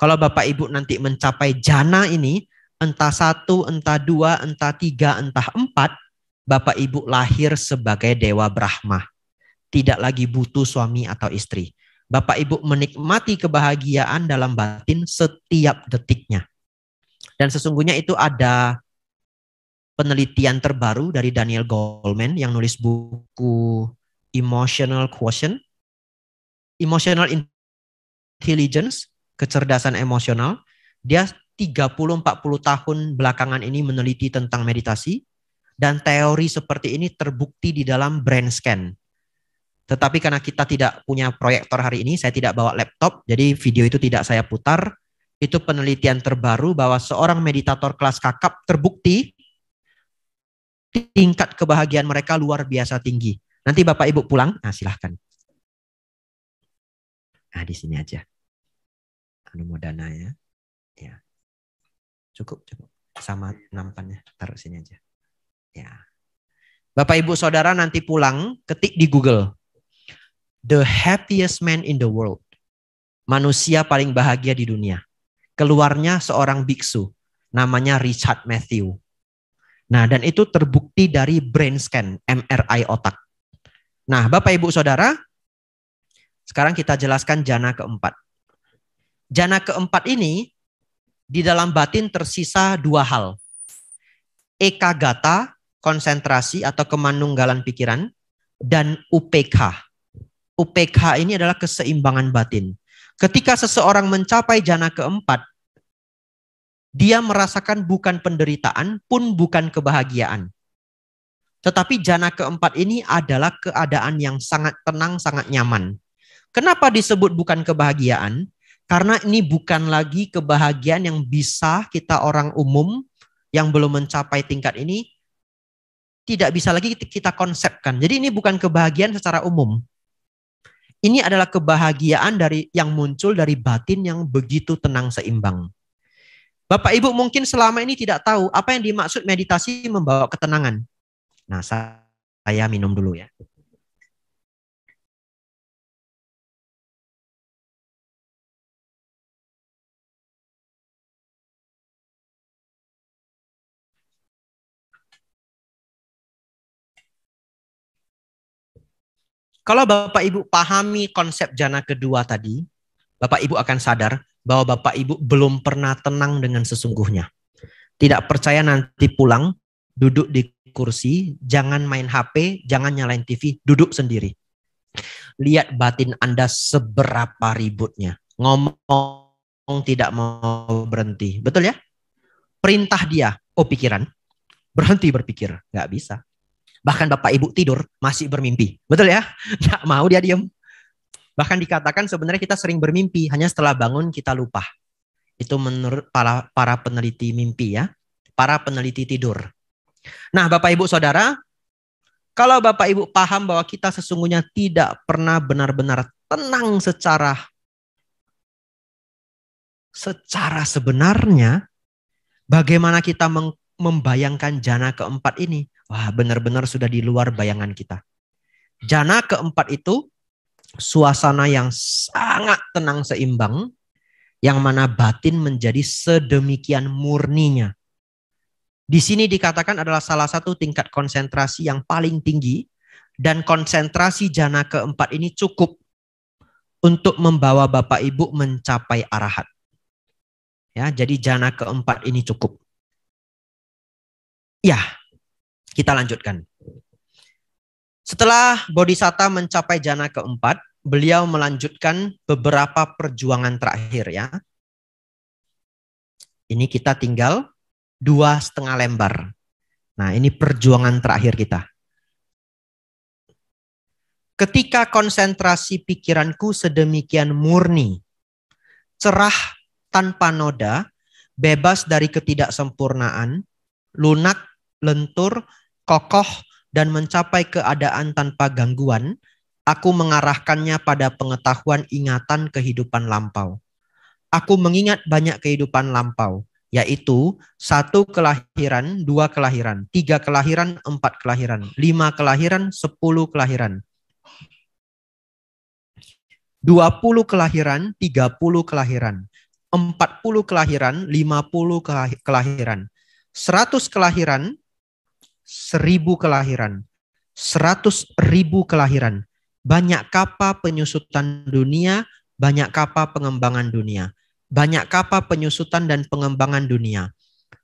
Kalau Bapak Ibu nanti mencapai jana ini, entah 1, entah 2, entah 3, entah 4, Bapak Ibu lahir sebagai Dewa Brahma. Tidak lagi butuh suami atau istri. Bapak Ibu menikmati kebahagiaan dalam batin setiap detiknya. Dan sesungguhnya itu ada penelitian terbaru dari Daniel Goleman yang nulis buku Emotional Quotient, Emotional Intelligence, kecerdasan emosional. Dia 30-40 tahun belakangan ini meneliti tentang meditasi, dan teori seperti ini terbukti di dalam brain scan. Tetapi karena kita tidak punya proyektor hari ini, saya tidak bawa laptop, jadi video itu tidak saya putar. Itu penelitian terbaru bahwa seorang meditator kelas kakap terbukti tingkat kebahagiaan mereka luar biasa tinggi. Nanti Bapak Ibu pulang, silahkan. Di sini aja. Anumodana ya. Ya. Cukup. Sama nampannya, taruh sini aja. Ya. Bapak Ibu Saudara nanti pulang, ketik di Google. The happiest man in the world. Manusia paling bahagia di dunia. Keluarnya seorang biksu, namanya Richard Matthew. Nah, dan itu terbukti dari brain scan, MRI otak. Nah, Bapak Ibu Saudara, sekarang kita jelaskan jana keempat. Jana keempat ini, di dalam batin tersisa 2 hal. Ekagata, konsentrasi atau kemanunggalan pikiran, dan UPK. UPK ini adalah keseimbangan batin. Ketika seseorang mencapai jana keempat, dia merasakan bukan penderitaan pun bukan kebahagiaan. Tetapi jana keempat ini adalah keadaan yang sangat tenang, sangat nyaman. Kenapa disebut bukan kebahagiaan? Karena ini bukan lagi kebahagiaan yang bisa kita orang umum yang belum mencapai tingkat ini tidak bisa lagi kita konsepkan. Jadi ini bukan kebahagiaan secara umum. Ini adalah kebahagiaan yang muncul dari batin yang begitu tenang seimbang. Bapak Ibu mungkin selama ini tidak tahu apa yang dimaksud meditasi membawa ketenangan. Nah, saya minum dulu ya. Kalau Bapak Ibu pahami konsep jana kedua tadi, Bapak Ibu akan sadar bahwa Bapak Ibu belum pernah tenang dengan sesungguhnya. Tidak percaya nanti pulang, duduk di kursi, jangan main HP, jangan nyalain TV, duduk sendiri. Lihat batin Anda seberapa ributnya. Ngomong tidak mau berhenti. Betul ya? Perintah dia, oh pikiran, berhenti berpikir. Nggak bisa. Bahkan Bapak Ibu tidur masih bermimpi. Betul ya? Nggak mau dia diam. Bahkan dikatakan sebenarnya kita sering bermimpi. Hanya setelah bangun kita lupa. Itu menurut para peneliti mimpi ya. Para peneliti tidur. Nah Bapak Ibu Saudara. Kalau Bapak Ibu paham bahwa kita sesungguhnya tidak pernah benar-benar tenang secara sebenarnya. Bagaimana kita membayangkan jana keempat ini? Wah, benar-benar sudah di luar bayangan kita. Jana keempat itu suasana yang sangat tenang seimbang, yang mana batin menjadi sedemikian murninya. Di sini dikatakan adalah salah satu tingkat konsentrasi yang paling tinggi, dan konsentrasi jana keempat ini cukup untuk membawa Bapak Ibu mencapai arahat. Ya, jadi jana keempat ini cukup. Ya. Kita lanjutkan. Setelah Bodhisatta mencapai jana keempat, beliau melanjutkan beberapa perjuangan terakhir ya. Ini kita tinggal 2,5 lembar. Nah ini perjuangan terakhir kita. Ketika konsentrasi pikiranku sedemikian murni, cerah tanpa noda, bebas dari ketidaksempurnaan, lunak, lentur, kokoh, dan mencapai keadaan tanpa gangguan, aku mengarahkannya pada pengetahuan ingatan kehidupan lampau. Aku mengingat banyak kehidupan lampau, yaitu 1 kelahiran, 2 kelahiran, 3 kelahiran, 4 kelahiran, 5 kelahiran, 10 kelahiran, 20 kelahiran, 30 kelahiran, 40 kelahiran, 50 kelahiran, 100 kelahiran, 1000 kelahiran, 100.000 kelahiran, banyak kapa penyusutan dunia, banyak kapa pengembangan dunia, banyak kapa penyusutan dan pengembangan dunia.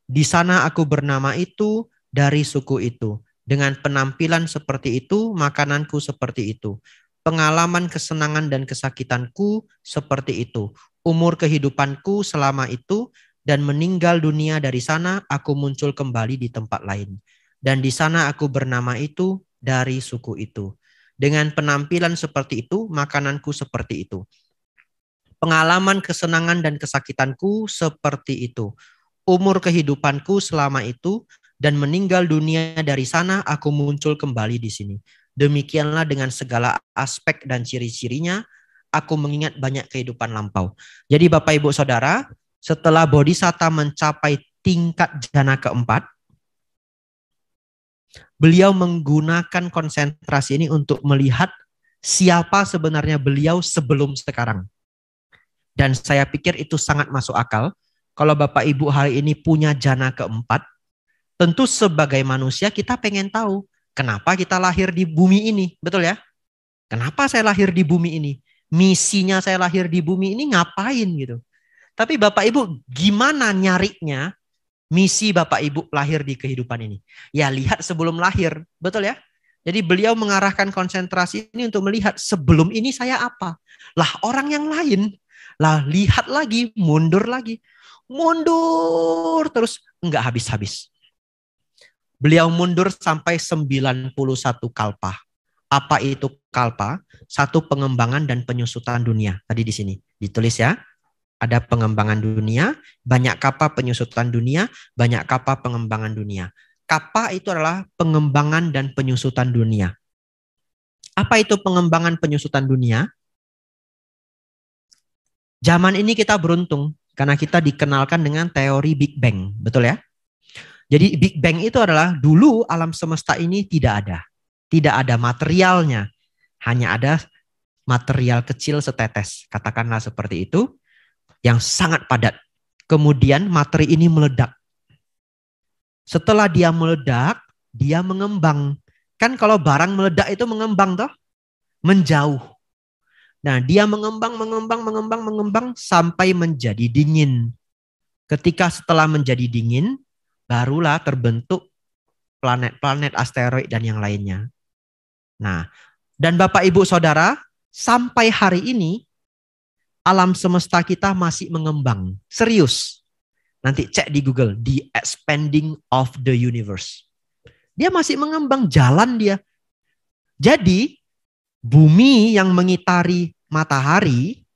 Di sana aku bernama itu, dari suku itu. Dengan penampilan seperti itu, makananku seperti itu. Pengalaman kesenangan dan kesakitanku seperti itu. Umur kehidupanku selama itu, dan meninggal dunia dari sana, aku muncul kembali di tempat lain. Dan di sana aku bernama itu, dari suku itu. Dengan penampilan seperti itu, makananku seperti itu. Pengalaman kesenangan dan kesakitanku seperti itu. Umur kehidupanku selama itu, dan meninggal dunia dari sana, aku muncul kembali di sini. Demikianlah dengan segala aspek dan ciri-cirinya, aku mengingat banyak kehidupan lampau. Jadi Bapak Ibu Saudara, setelah Bodhisatta mencapai tingkat jana keempat, beliau menggunakan konsentrasi ini untuk melihat siapa sebenarnya beliau sebelum sekarang. Dan saya pikir itu sangat masuk akal. Kalau Bapak Ibu hari ini punya jana keempat, tentu sebagai manusia kita pengen tahu kenapa kita lahir di bumi ini. Betul ya? Kenapa saya lahir di bumi ini? Misinya saya lahir di bumi ini ngapain gitu. Tapi Bapak Ibu gimana nyarinya misi Bapak Ibu lahir di kehidupan ini? Ya lihat sebelum lahir. Betul ya? Jadi beliau mengarahkan konsentrasi ini untuk melihat sebelum ini saya apa. Lah orang yang lain Lah lihat lagi, mundur lagi. Mundur terus enggak habis-habis. Beliau mundur sampai 91 kalpa. Apa itu kalpa? Satu pengembangan dan penyusutan dunia. Tadi di sini ditulis ya. Ada pengembangan dunia, banyak kapa penyusutan dunia, banyak kapa pengembangan dunia. Kapa itu adalah pengembangan dan penyusutan dunia. Apa itu pengembangan penyusutan dunia? Zaman ini kita beruntung karena kita dikenalkan dengan teori Big Bang, betul ya? Jadi Big Bang itu adalah dulu alam semesta ini tidak ada. Tidak ada materialnya. Hanya ada material kecil setetes. Katakanlah seperti itu. Yang sangat padat. Kemudian materi ini meledak. Setelah dia meledak, dia mengembang. Kan kalau barang meledak itu mengembang toh? Menjauh. Nah, dia mengembang sampai menjadi dingin. Ketika setelah menjadi dingin, barulah terbentuk planet-planet, asteroid, dan yang lainnya. Nah, dan Bapak Ibu Saudara, sampai hari ini, alam semesta kita masih mengembang. Serius. Nanti cek di Google, The Expanding of the Universe. Dia masih mengembang, jalan dia. Jadi, bumi yang mengitari matahari,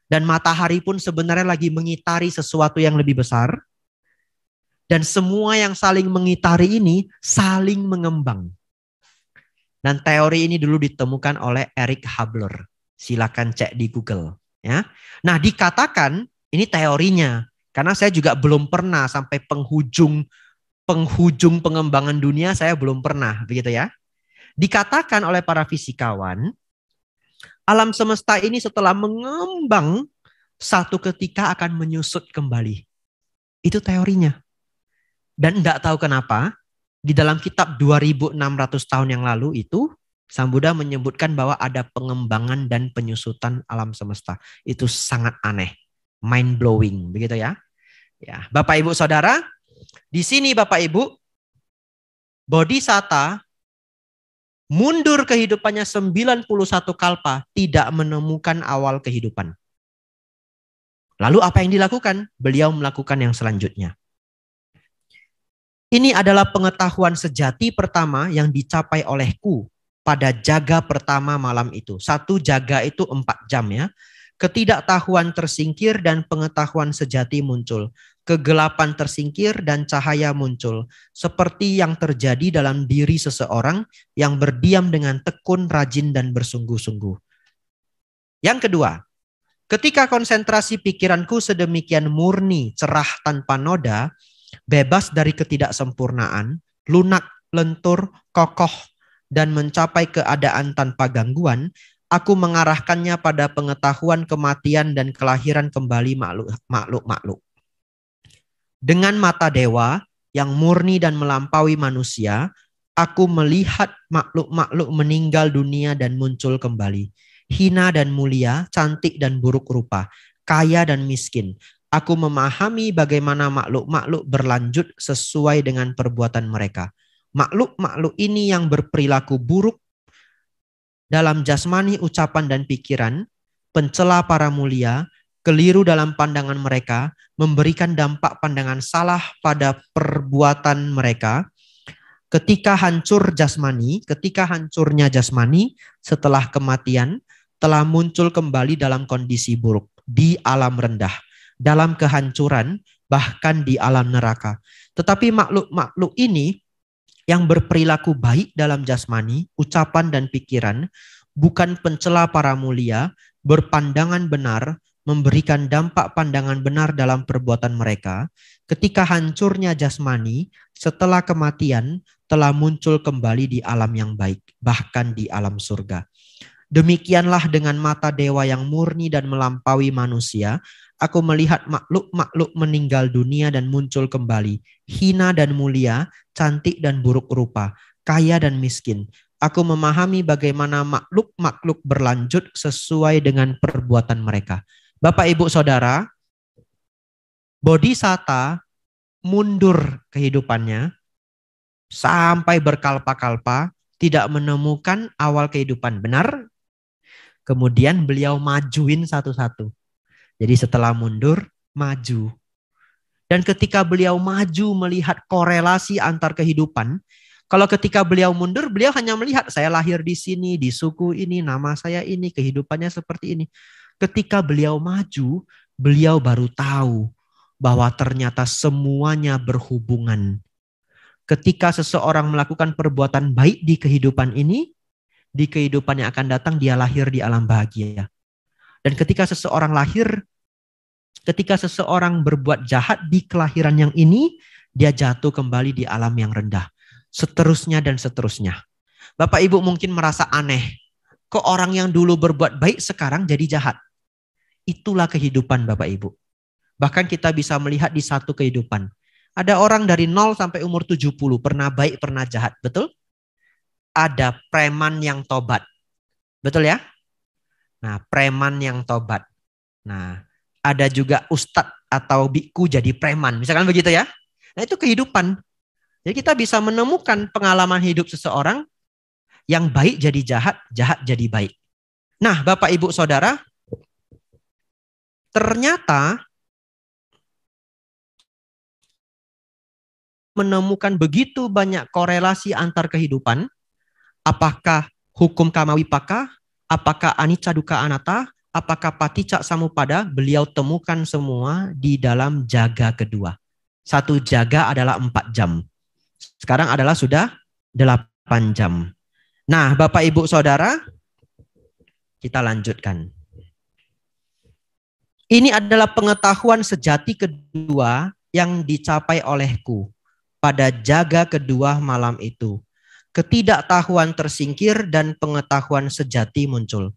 dan matahari pun sebenarnya lagi mengitari sesuatu yang lebih besar, dan semua yang saling mengitari ini saling mengembang. Dan teori ini dulu ditemukan oleh Eric Habler. Silakan cek di Google. Ya. Nah, dikatakan ini teorinya, karena saya juga belum pernah sampai penghujung pengembangan dunia, saya belum pernah, begitu ya. Dikatakan oleh para fisikawan, alam semesta ini setelah mengembang, satu ketika akan menyusut kembali. Itu teorinya. Dan enggak tahu kenapa, di dalam kitab 2600 tahun yang lalu itu, Sang Buddha menyebutkan bahwa ada pengembangan dan penyusutan alam semesta. Itu sangat aneh. Mind blowing. Begitu ya. Ya, Bapak Ibu Saudara. Di sini Bapak Ibu. Bodhisatta mundur kehidupannya 91 kalpa. Tidak menemukan awal kehidupan. Lalu apa yang dilakukan? Beliau melakukan yang selanjutnya. Ini adalah pengetahuan sejati pertama yang dicapai olehku. Pada jaga pertama malam itu. Satu jaga itu 4 jam ya. Ketidaktahuan tersingkir dan pengetahuan sejati muncul. Kegelapan tersingkir dan cahaya muncul. Seperti yang terjadi dalam diri seseorang yang berdiam dengan tekun, rajin, dan bersungguh-sungguh. Yang kedua, ketika konsentrasi pikiranku sedemikian murni, cerah tanpa noda, bebas dari ketidaksempurnaan, lunak, lentur, kokoh, dan mencapai keadaan tanpa gangguan, aku mengarahkannya pada pengetahuan kematian dan kelahiran kembali makhluk-makhluk. Dengan mata dewa yang murni dan melampaui manusia, aku melihat makhluk-makhluk meninggal dunia dan muncul kembali. Hina dan mulia, cantik dan buruk rupa, kaya dan miskin. Aku memahami bagaimana makhluk-makhluk berlanjut sesuai dengan perbuatan mereka. Makhluk-makhluk ini yang berperilaku buruk dalam jasmani, ucapan, dan pikiran, pencela para mulia, keliru dalam pandangan mereka, memberikan dampak pandangan salah pada perbuatan mereka. Ketika hancurnya jasmani setelah kematian, telah muncul kembali dalam kondisi buruk, di alam rendah, dalam kehancuran, bahkan di alam neraka. Tetapi makhluk-makhluk ini yang berperilaku baik dalam jasmani, ucapan, dan pikiran, bukan pencela para mulia, berpandangan benar, memberikan dampak pandangan benar dalam perbuatan mereka. Ketika hancurnya jasmani, setelah kematian, telah muncul kembali di alam yang baik, bahkan di alam surga. Demikianlah dengan mata dewa yang murni dan melampaui manusia, aku melihat makhluk-makhluk meninggal dunia dan muncul kembali, hina dan mulia, cantik dan buruk rupa, kaya dan miskin. Aku memahami bagaimana makhluk-makhluk berlanjut sesuai dengan perbuatan mereka. Bapak, Ibu, Saudara, Bodhisatta mundur kehidupannya sampai berkalpa-kalpa, tidak menemukan awal kehidupan. Benar? Kemudian beliau majuin satu-satu. Jadi setelah mundur, maju. Dan ketika beliau maju melihat korelasi antar kehidupan, kalau ketika beliau mundur, beliau hanya melihat saya lahir di sini, di suku ini, nama saya ini, kehidupannya seperti ini. Ketika beliau maju, beliau baru tahu bahwa ternyata semuanya berhubungan. Ketika seseorang melakukan perbuatan baik di kehidupan ini, di kehidupan yang akan datang dia lahir di alam bahagia. Dan ketika seseorang lahir, ketika seseorang berbuat jahat di kelahiran yang ini, dia jatuh kembali di alam yang rendah. Seterusnya dan seterusnya. Bapak Ibu mungkin merasa aneh. Kok orang yang dulu berbuat baik sekarang jadi jahat? Itulah kehidupan Bapak Ibu. Bahkan kita bisa melihat di satu kehidupan. Ada orang dari 0 sampai umur 70. Pernah baik, pernah jahat. Betul? Ada preman yang tobat. Betul ya? Nah, preman yang tobat. Nah, ada juga ustadz atau biku jadi preman. Misalkan begitu ya. Nah, itu kehidupan. Jadi kita bisa menemukan pengalaman hidup seseorang yang baik jadi jahat, jahat jadi baik. Nah, Bapak Ibu Saudara, ternyata menemukan begitu banyak korelasi antar kehidupan. Apakah hukum kamawipaka, apakah anicca dukkha anatta, apakah paticca samuppada, beliau temukan semua di dalam jaga kedua. Satu jaga adalah 4 jam. Sekarang adalah sudah 8 jam. Nah, Bapak Ibu Saudara, kita lanjutkan. Ini adalah pengetahuan sejati kedua yang dicapai olehku pada jaga kedua malam itu. Ketidaktahuan tersingkir dan pengetahuan sejati muncul.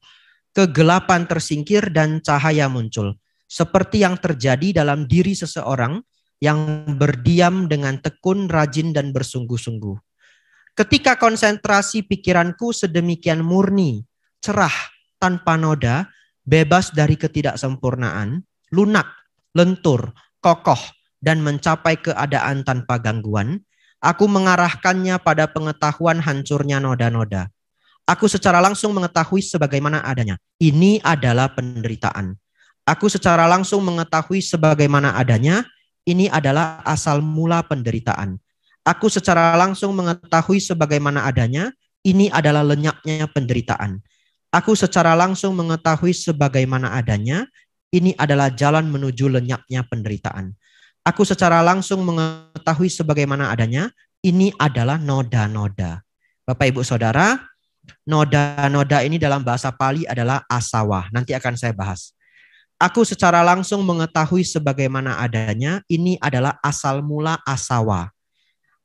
Kegelapan tersingkir dan cahaya muncul. Seperti yang terjadi dalam diri seseorang yang berdiam dengan tekun, rajin, dan bersungguh-sungguh. Ketika konsentrasi pikiranku sedemikian murni, cerah, tanpa noda, bebas dari ketidaksempurnaan, lunak, lentur, kokoh, dan mencapai keadaan tanpa gangguan, aku mengarahkannya pada pengetahuan hancurnya noda-noda. Aku secara langsung mengetahui sebagaimana adanya. Ini adalah penderitaan. Aku secara langsung mengetahui sebagaimana adanya. Ini adalah asal mula penderitaan. Aku secara langsung mengetahui sebagaimana adanya. Ini adalah lenyapnya penderitaan. Aku secara langsung mengetahui sebagaimana adanya. Ini adalah jalan menuju lenyapnya penderitaan. Aku secara langsung mengetahui sebagaimana adanya. Ini adalah noda-noda. Bapak Ibu Saudara, noda-noda ini dalam bahasa Pali adalah asawa. Nanti akan saya bahas. Aku secara langsung mengetahui sebagaimana adanya, ini adalah asal mula asawa.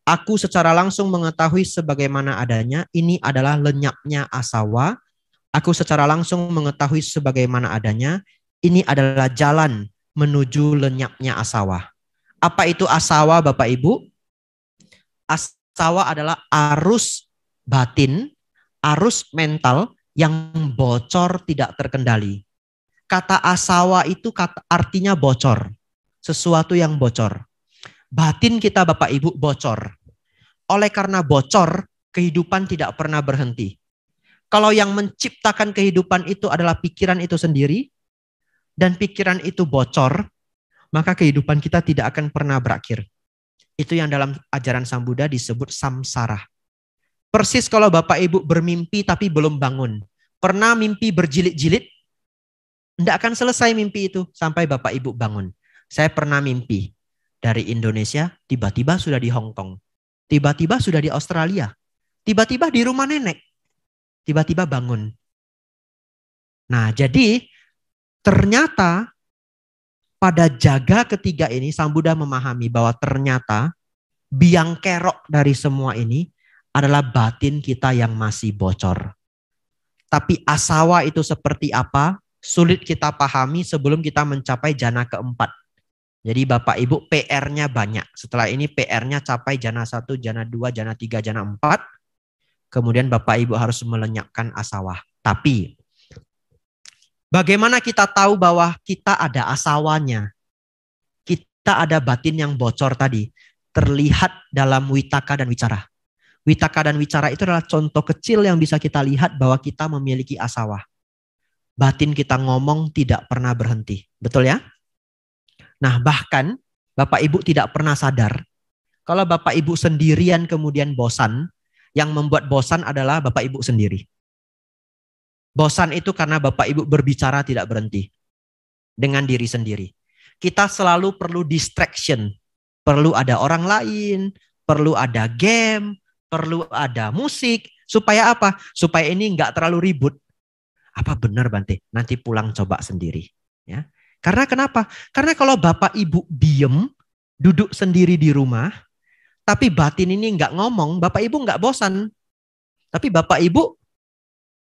Aku secara langsung mengetahui sebagaimana adanya, ini adalah lenyapnya asawa. Aku secara langsung mengetahui sebagaimana adanya, ini adalah jalan menuju lenyapnya asawa. Apa itu asawa Bapak Ibu? Asawa adalah arus batin, arus mental yang bocor tidak terkendali. Kata asawa itu artinya bocor. Sesuatu yang bocor. Batin kita Bapak Ibu bocor. Oleh karena bocor, kehidupan tidak pernah berhenti. Kalau yang menciptakan kehidupan itu adalah pikiran itu sendiri, dan pikiran itu bocor, maka kehidupan kita tidak akan pernah berakhir. Itu yang dalam ajaran Sang Buddha disebut samsara. Persis kalau Bapak Ibu bermimpi tapi belum bangun. Pernah mimpi berjilid-jilid? Tidak akan selesai mimpi itu sampai Bapak Ibu bangun. Saya pernah mimpi dari Indonesia, tiba-tiba sudah di Hong Kong. Tiba-tiba sudah di Australia. Tiba-tiba di rumah nenek. Tiba-tiba bangun. Nah, jadi ternyata pada jaga ketiga ini Sang Buddha memahami bahwa ternyata biang kerok dari semua ini adalah batin kita yang masih bocor. Tapi asawa itu seperti apa? Sulit kita pahami sebelum kita mencapai jana keempat. Jadi Bapak Ibu PR-nya banyak. Setelah ini PR-nya capai jana 1, jana 2, jana 3, jana 4. Kemudian Bapak Ibu harus melenyapkan asawa. Tapi bagaimana kita tahu bahwa kita ada asawanya? Kita ada batin yang bocor tadi. Terlihat dalam witaka dan wicara. Witaka dan wicara itu adalah contoh kecil yang bisa kita lihat bahwa kita memiliki asawa. batin kita ngomong tidak pernah berhenti. Betul ya? Nah, bahkan Bapak Ibu tidak pernah sadar kalau Bapak Ibu sendirian kemudian bosan, yang membuat bosan adalah Bapak Ibu sendiri. Bosan itu karena Bapak Ibu berbicara tidak berhenti dengan diri sendiri. Kita selalu perlu distraction. Perlu ada orang lain, perlu ada game, perlu ada musik. Supaya apa? Supaya ini nggak terlalu ribut. Apa benar Bante? Nanti pulang coba sendiri. Ya. Karena kenapa? Karena kalau Bapak Ibu diem, duduk sendiri di rumah, tapi batin ini nggak ngomong, Bapak Ibu nggak bosan. Tapi Bapak Ibu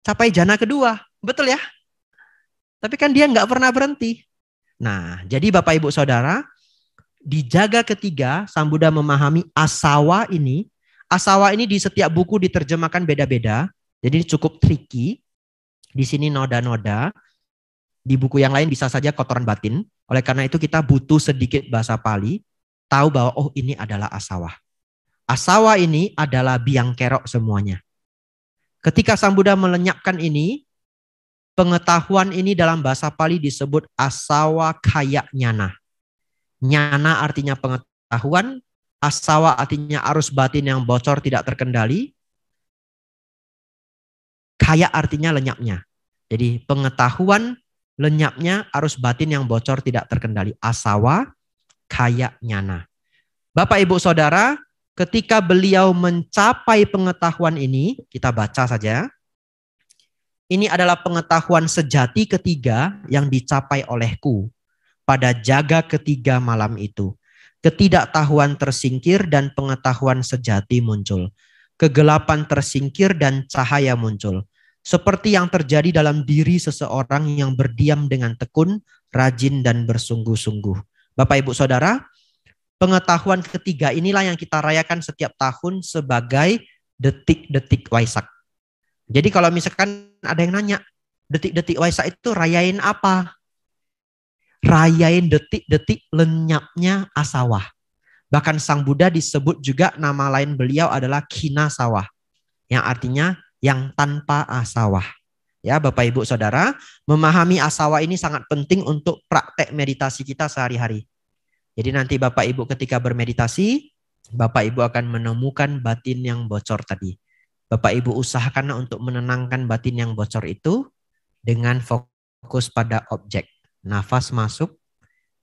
capai jana kedua. Betul ya? Tapi kan dia nggak pernah berhenti. Nah, jadi Bapak Ibu Saudara, di jaga ketiga, Sang Buddha memahami asawa ini. Asawa ini di setiap buku diterjemahkan beda-beda. Jadi cukup tricky. Di sini noda-noda. Di buku yang lain bisa saja kotoran batin. Oleh karena itu kita butuh sedikit bahasa Pali. Tahu bahwa oh ini adalah asawa. Asawa ini adalah biang kerok semuanya. Ketika Sang Buddha melenyapkan ini, pengetahuan ini dalam bahasa Pali disebut asawa kaya nyana. Nyana artinya pengetahuan, asawa artinya arus batin yang bocor tidak terkendali, kaya artinya lenyapnya. Jadi pengetahuan, lenyapnya arus batin yang bocor tidak terkendali. Asawa kaya nyana. Bapak Ibu Saudara, ketika beliau mencapai pengetahuan ini, kita baca saja. Ini adalah pengetahuan sejati ketiga yang dicapai olehku pada jaga ketiga malam itu. Ketidaktahuan tersingkir dan pengetahuan sejati muncul. Kegelapan tersingkir dan cahaya muncul. Seperti yang terjadi dalam diri seseorang yang berdiam dengan tekun, rajin dan bersungguh-sungguh. Bapak Ibu Saudara, pengetahuan ketiga inilah yang kita rayakan setiap tahun sebagai detik-detik Waisak. Jadi kalau misalkan ada yang nanya, detik-detik Waisak itu rayain apa? Rayain detik-detik lenyapnya asawa. Bahkan Sang Buddha disebut juga nama lain beliau adalah Kinasawa. Yang artinya yang tanpa asawa. Ya Bapak Ibu Saudara, memahami asawa ini sangat penting untuk praktek meditasi kita sehari-hari. Jadi nanti Bapak Ibu ketika bermeditasi, Bapak Ibu akan menemukan batin yang bocor tadi. Bapak Ibu usahakan untuk menenangkan batin yang bocor itu dengan fokus pada objek. Nafas masuk,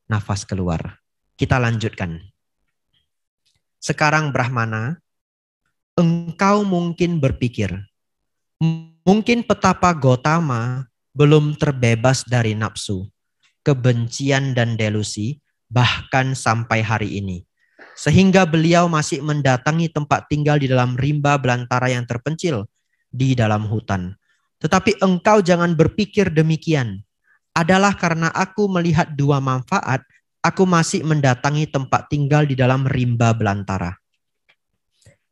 nafas keluar. Kita lanjutkan. Sekarang Brahmana, engkau mungkin berpikir, mungkin petapa Gotama belum terbebas dari nafsu, kebencian dan delusi, bahkan sampai hari ini. Sehingga beliau masih mendatangi tempat tinggal di dalam rimba belantara yang terpencil di dalam hutan. Tetapi engkau jangan berpikir demikian. Adalah karena aku melihat dua manfaat, aku masih mendatangi tempat tinggal di dalam rimba belantara.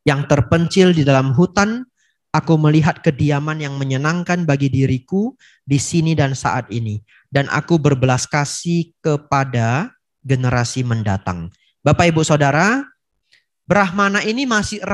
Yang terpencil di dalam hutan, aku melihat kediaman yang menyenangkan bagi diriku di sini dan saat ini. Dan aku berbelas kasih kepada generasi mendatang. Bapak Ibu Saudara, Brahmana ini masih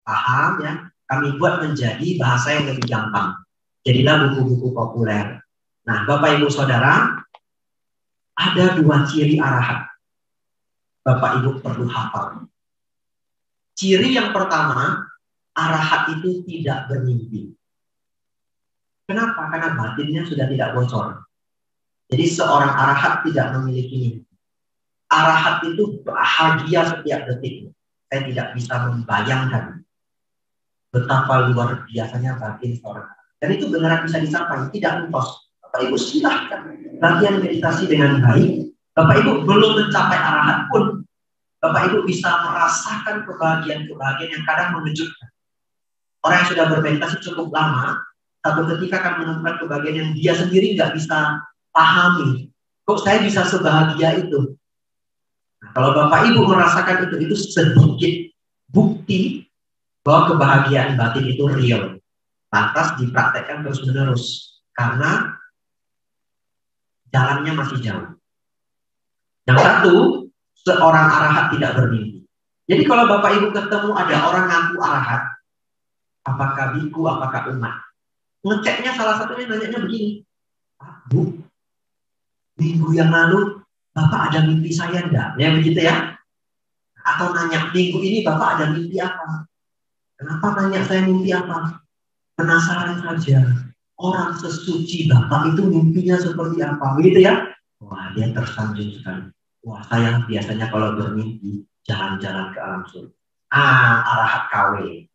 paham ya, kami buat menjadi bahasa yang lebih gampang. Jadilah buku-buku populer. Nah, Bapak Ibu Saudara, ada 2 ciri arahat. Bapak Ibu perlu hafal. Ciri yang pertama, arahat itu tidak bermimpi. Kenapa? Karena batinnya sudah tidak bocor. Jadi seorang arahat tidak memiliki mimpi. Arahat itu bahagia setiap detik. Saya tidak bisa membayangkan betapa luar biasanya batin seorang arahat. Dan itu beneran bisa dicapai, tidak mitos. Bapak Ibu silahkan latihan meditasi dengan baik. Bapak Ibu belum mencapai arahat pun, Bapak Ibu bisa merasakan kebahagiaan-kebahagiaan yang kadang mengejutkan. Orang yang sudah bermeditasi cukup lama, satu ketika akan menemukan kebahagiaan yang dia sendiri nggak bisa pahami. Kok saya bisa sebahagia itu? Nah, kalau Bapak Ibu merasakan itu sedikit bukti bahwa kebahagiaan batin itu real. Lantas dipraktekkan terus-menerus. Karena jalannya masih jauh. Yang satu, seorang arahat tidak bermimpi. Jadi kalau Bapak Ibu ketemu ada orang ngaku arahat, apakah biku, apakah umat, ngeceknya salah satunya nanyanya begini, Pak, Bu, minggu yang lalu Bapak ada mimpi saya enggak? Ya begitu ya. Atau nanya, minggu ini Bapak ada mimpi apa? Kenapa nanya saya mimpi apa? Penasaran saja. Orang sesuci Bapak itu mimpinya seperti apa? Begitu ya. Wah, dia tersanjung sekali. Wah, saya biasanya kalau bermimpi jalan-jalan ke alam surga. Arahat KW.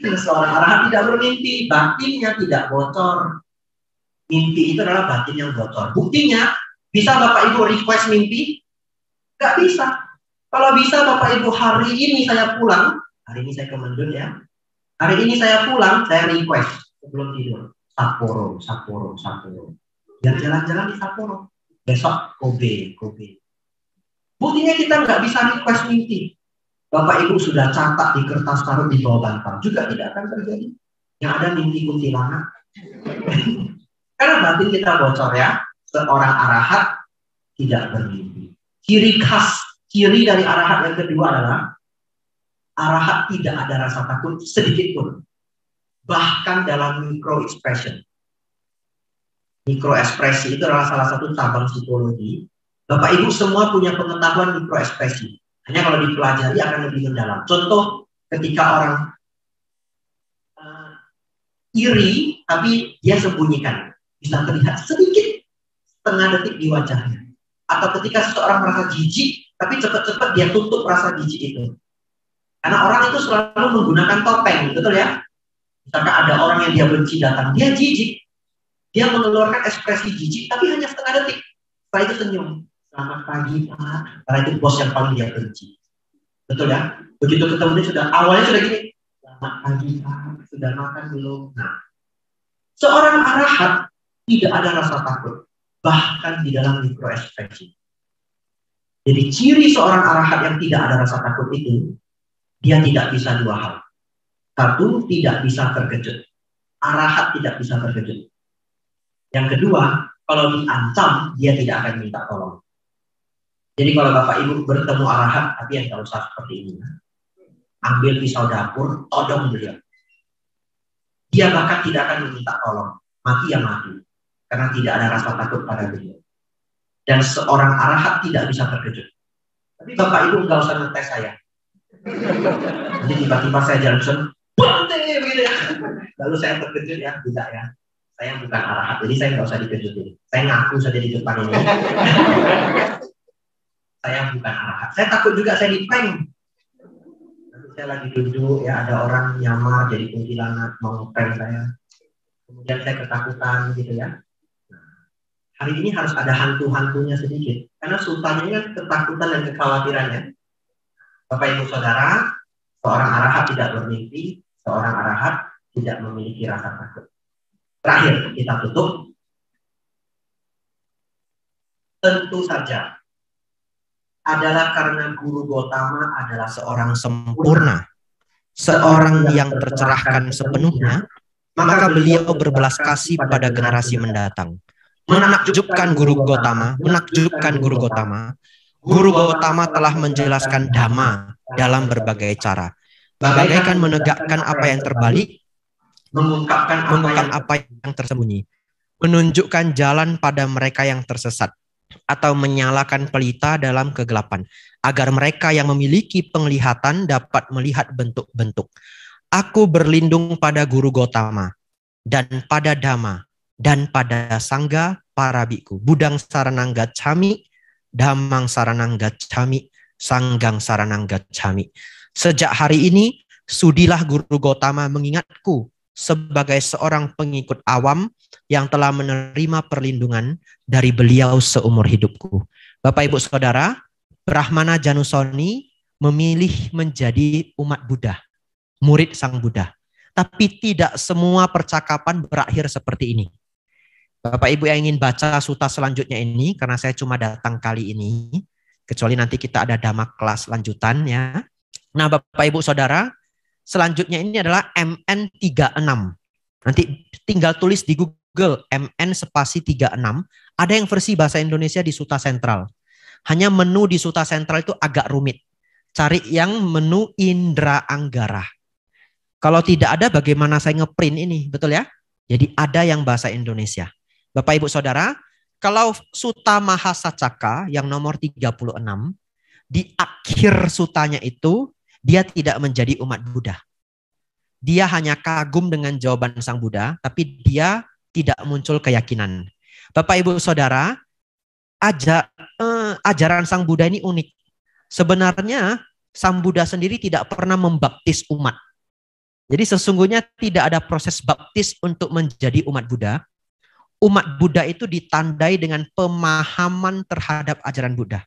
Seorang arahat tidak bermimpi, batinnya tidak bocor. Mimpi itu adalah batin yang bocor. Buktinya, bisa Bapak Ibu request mimpi? Gak bisa. Kalau bisa Bapak Ibu hari ini saya pulang, hari ini saya ke Mendun ya. Hari ini saya pulang, saya request sebelum tidur. Sapporo. Biar jalan-jalan di Sapporo. Besok Kobe. Buktinya kita nggak bisa request mimpi. Bapak Ibu sudah catat di kertas taruh di bawah bantal. Juga tidak akan terjadi. Yang ada mimpi kuntilanak. Karena batin kita bocor ya. Seorang arahat tidak bermimpi. Ciri dari arahat yang kedua adalah arahat tidak ada rasa takut sedikit pun. Bahkan dalam micro expression. Micro ekspresi itu adalah salah satu cabang psikologi. Bapak Ibu semua punya pengetahuan micro ekspresi. Hanya kalau dipelajari akan lebih mendalam. Contoh ketika orang iri tapi dia sembunyikan. Bisa terlihat sedikit setengah detik di wajahnya. Atau ketika seseorang merasa jijik tapi cepat-cepat dia tutup rasa jijik itu. Karena orang itu selalu menggunakan topeng, betul ya? Misalkan ada orang yang dia benci datang, dia jijik. Dia mengeluarkan ekspresi jijik, tapi hanya setengah detik. Setelah itu senyum. Selamat pagi, Pak. Karena itu bos yang paling dia benci. Betul ya? Begitu ketemu dia awalnya sudah gini. Selamat pagi, Pak. Sudah makan belum? Nah, seorang arahat tidak ada rasa takut. Bahkan di dalam mikroekspresi. Jadi ciri seorang arahat yang tidak ada rasa takut itu, dia tidak bisa 2 hal. Satu, tidak bisa terkejut. Arahat tidak bisa terkejut. Yang kedua, kalau diancam, dia tidak akan minta tolong. Jadi kalau Bapak Ibu bertemu arahat, tapi yang tidak usah seperti ini. Ambil pisau dapur, todong beliau. Dia bahkan tidak akan meminta tolong. Mati ya mati. Karena tidak ada rasa takut pada beliau. Dan seorang arahat tidak bisa terkejut. Tapi Bapak Ibu nggak usah ngetes saya. Jadi tiba-tiba saya jalan bante begitu ya. Lalu saya terkejut ya, tidak ya. Saya bukan arahat, jadi saya nggak usah dikejutin. Saya ngaku saja di depan ini. Saya bukan arahat. Saya takut juga saya diprank. Lalu saya lagi duduk ya, ada orang nyamar jadi kuntilanak mau prank saya. Kemudian saya ketakutan gitu ya. Hari ini harus ada hantu-hantunya sedikit. Karena sultannya kan ketakutan dan kekhawatirannya. Bapak Ibu Saudara, seorang arahat tidak bermimpi, seorang arahat tidak memiliki rasa takut. Terakhir, kita tutup. Tentu saja, adalah karena Guru Gotama adalah seorang sempurna. Seorang yang tercerahkan sepenuhnya, maka beliau berbelas kasih pada generasi mendatang. Menakjubkan Guru Gotama, Guru Gotama telah menjelaskan Dhamma dalam berbagai cara. Bagaikan menegakkan apa yang terbalik, mengungkapkan apa yang tersembunyi, menunjukkan jalan pada mereka yang tersesat, atau menyalakan pelita dalam kegelapan, agar mereka yang memiliki penglihatan dapat melihat bentuk-bentuk. Aku berlindung pada Guru Gotama, dan pada Dhamma, dan pada Sangga para biku. Budang saranang gacchami, Dhammang saranang gacchami, Sanggang saranang gacchami. Sejak hari ini, sudilah Guru Gotama mengingatku sebagai seorang pengikut awam yang telah menerima perlindungan dari beliau seumur hidupku. Bapak Ibu Saudara, Brahmana Janusoni memilih menjadi umat Buddha, murid Sang Buddha. Tapi tidak semua percakapan berakhir seperti ini. Bapak Ibu yang ingin baca suta selanjutnya ini, karena saya cuma datang kali ini, kecuali nanti kita ada dhamma kelas lanjutan ya. Nah Bapak Ibu Saudara, selanjutnya ini adalah MN36. Nanti tinggal tulis di Google MN spasi 36. Ada yang versi bahasa Indonesia di Suta Sentral. Hanya menu di Suta Sentral itu agak rumit. Cari yang menu Indra Anggara. Kalau tidak ada bagaimana saya ngeprint ini, betul ya? Jadi ada yang bahasa Indonesia. Bapak Ibu Saudara, kalau Suta Mahasacaka yang nomor 36, di akhir sutanya itu, dia tidak menjadi umat Buddha. Dia hanya kagum dengan jawaban Sang Buddha, tapi dia tidak muncul keyakinan. Bapak Ibu Saudara, ajaran Sang Buddha ini unik. Sebenarnya Sang Buddha sendiri tidak pernah membaptis umat. Jadi sesungguhnya tidak ada proses baptis untuk menjadi umat Buddha. Umat Buddha itu ditandai dengan pemahaman terhadap ajaran Buddha.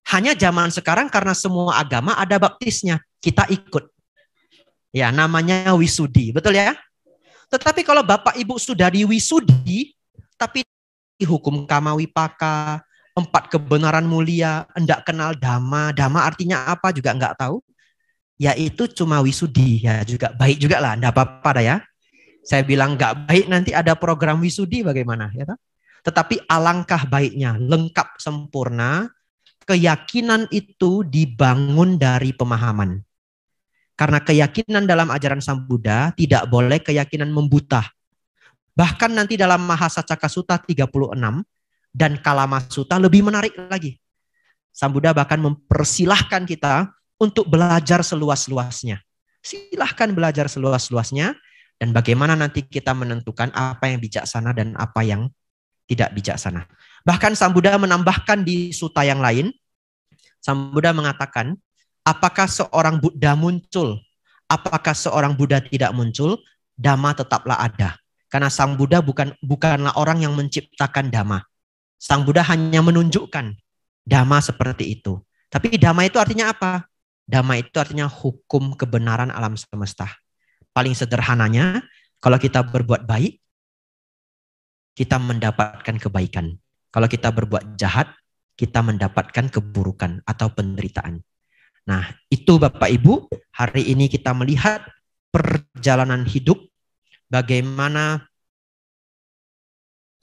Hanya zaman sekarang karena semua agama ada baptisnya, kita ikut. Ya, namanya wisudi, betul ya? Tetapi kalau Bapak Ibu sudah diwisudi, tapi hukum kama wipaka, 4 kebenaran mulia, enggak kenal dhamma, dhamma artinya apa juga enggak tahu, ya itu cuma wisudi, ya juga baik juga lah, enggak apa-apa dah ya. Saya bilang enggak baik, nanti ada program wisudi bagaimana, ya tak? Tetapi alangkah baiknya, lengkap sempurna, keyakinan itu dibangun dari pemahaman. Karena keyakinan dalam ajaran Sang Buddha tidak boleh keyakinan membuta. Bahkan nanti dalam Mahasacaka Sutta 36 dan Kalama Sutta lebih menarik lagi. Sang Buddha bahkan mempersilahkan kita untuk belajar seluas-luasnya. Silahkan belajar seluas-luasnya dan bagaimana nanti kita menentukan apa yang bijaksana dan apa yang tidak bijaksana. Bahkan Sang Buddha menambahkan di sutta yang lain, Sang Buddha mengatakan, apakah seorang Buddha muncul, apakah seorang Buddha tidak muncul, Dhamma tetaplah ada. Karena Sang Buddha bukanlah orang yang menciptakan Dhamma. Sang Buddha hanya menunjukkan Dhamma seperti itu. Tapi Dhamma itu artinya apa? Dhamma itu artinya hukum kebenaran alam semesta. Paling sederhananya, kalau kita berbuat baik, kita mendapatkan kebaikan. Kalau kita berbuat jahat, kita mendapatkan keburukan atau penderitaan. Nah, itu Bapak Ibu, hari ini kita melihat perjalanan hidup, bagaimana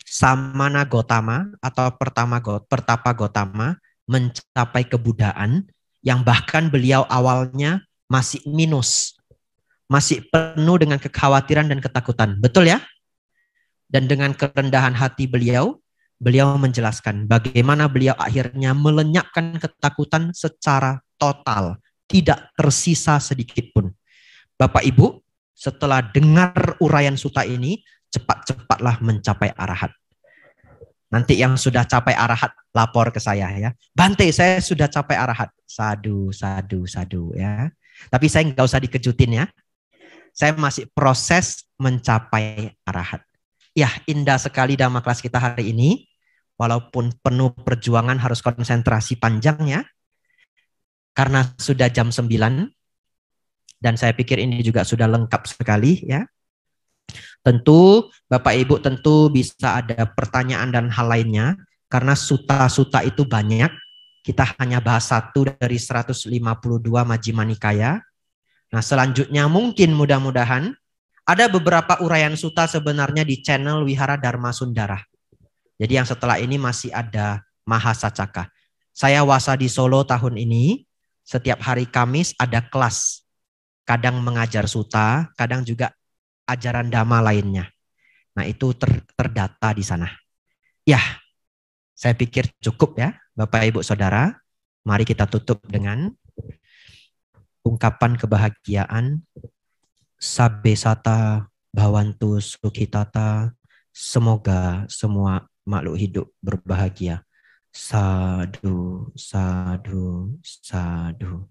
Samana Gotama atau Pertapa Gotama mencapai kebuddhaan yang bahkan beliau awalnya masih minus, masih penuh dengan kekhawatiran dan ketakutan. Betul ya? Dan dengan kerendahan hati beliau menjelaskan bagaimana beliau akhirnya melenyapkan ketakutan secara total, tidak tersisa sedikit pun. Bapak Ibu, setelah dengar uraian sutta ini, cepat-cepatlah mencapai arahat. Nanti yang sudah capai arahat lapor ke saya ya. Bante, saya sudah capai arahat. Sadu, sadu, sadu ya. Tapi saya nggak usah dikejutin ya. Saya masih proses mencapai arahat. Ya, indah sekali dhamma kelas kita hari ini. Walaupun penuh perjuangan harus konsentrasi panjang ya. Karena sudah jam 9. Dan saya pikir ini juga sudah lengkap sekali ya. Tentu Bapak Ibu tentu bisa ada pertanyaan dan hal lainnya. Karena suta-suta itu banyak. Kita hanya bahas 1 dari 152 Majjhima Nikaya. Nah selanjutnya mungkin mudah-mudahan ada beberapa uraian sutta sebenarnya di channel Wihara Dharma Sundara. Jadi yang setelah ini masih ada Mahasacaka. Saya wasa di Solo tahun ini. Setiap hari Kamis ada kelas. Kadang mengajar suta, kadang juga ajaran dhamma lainnya. Nah, itu terdata di sana. Ya, saya pikir cukup ya, Bapak Ibu Saudara. Mari kita tutup dengan ungkapan kebahagiaan. Sabbe sata bhavantu sukhitata. Semoga semua makhluk hidup berbahagia. Sadhu, sadhu, sadhu.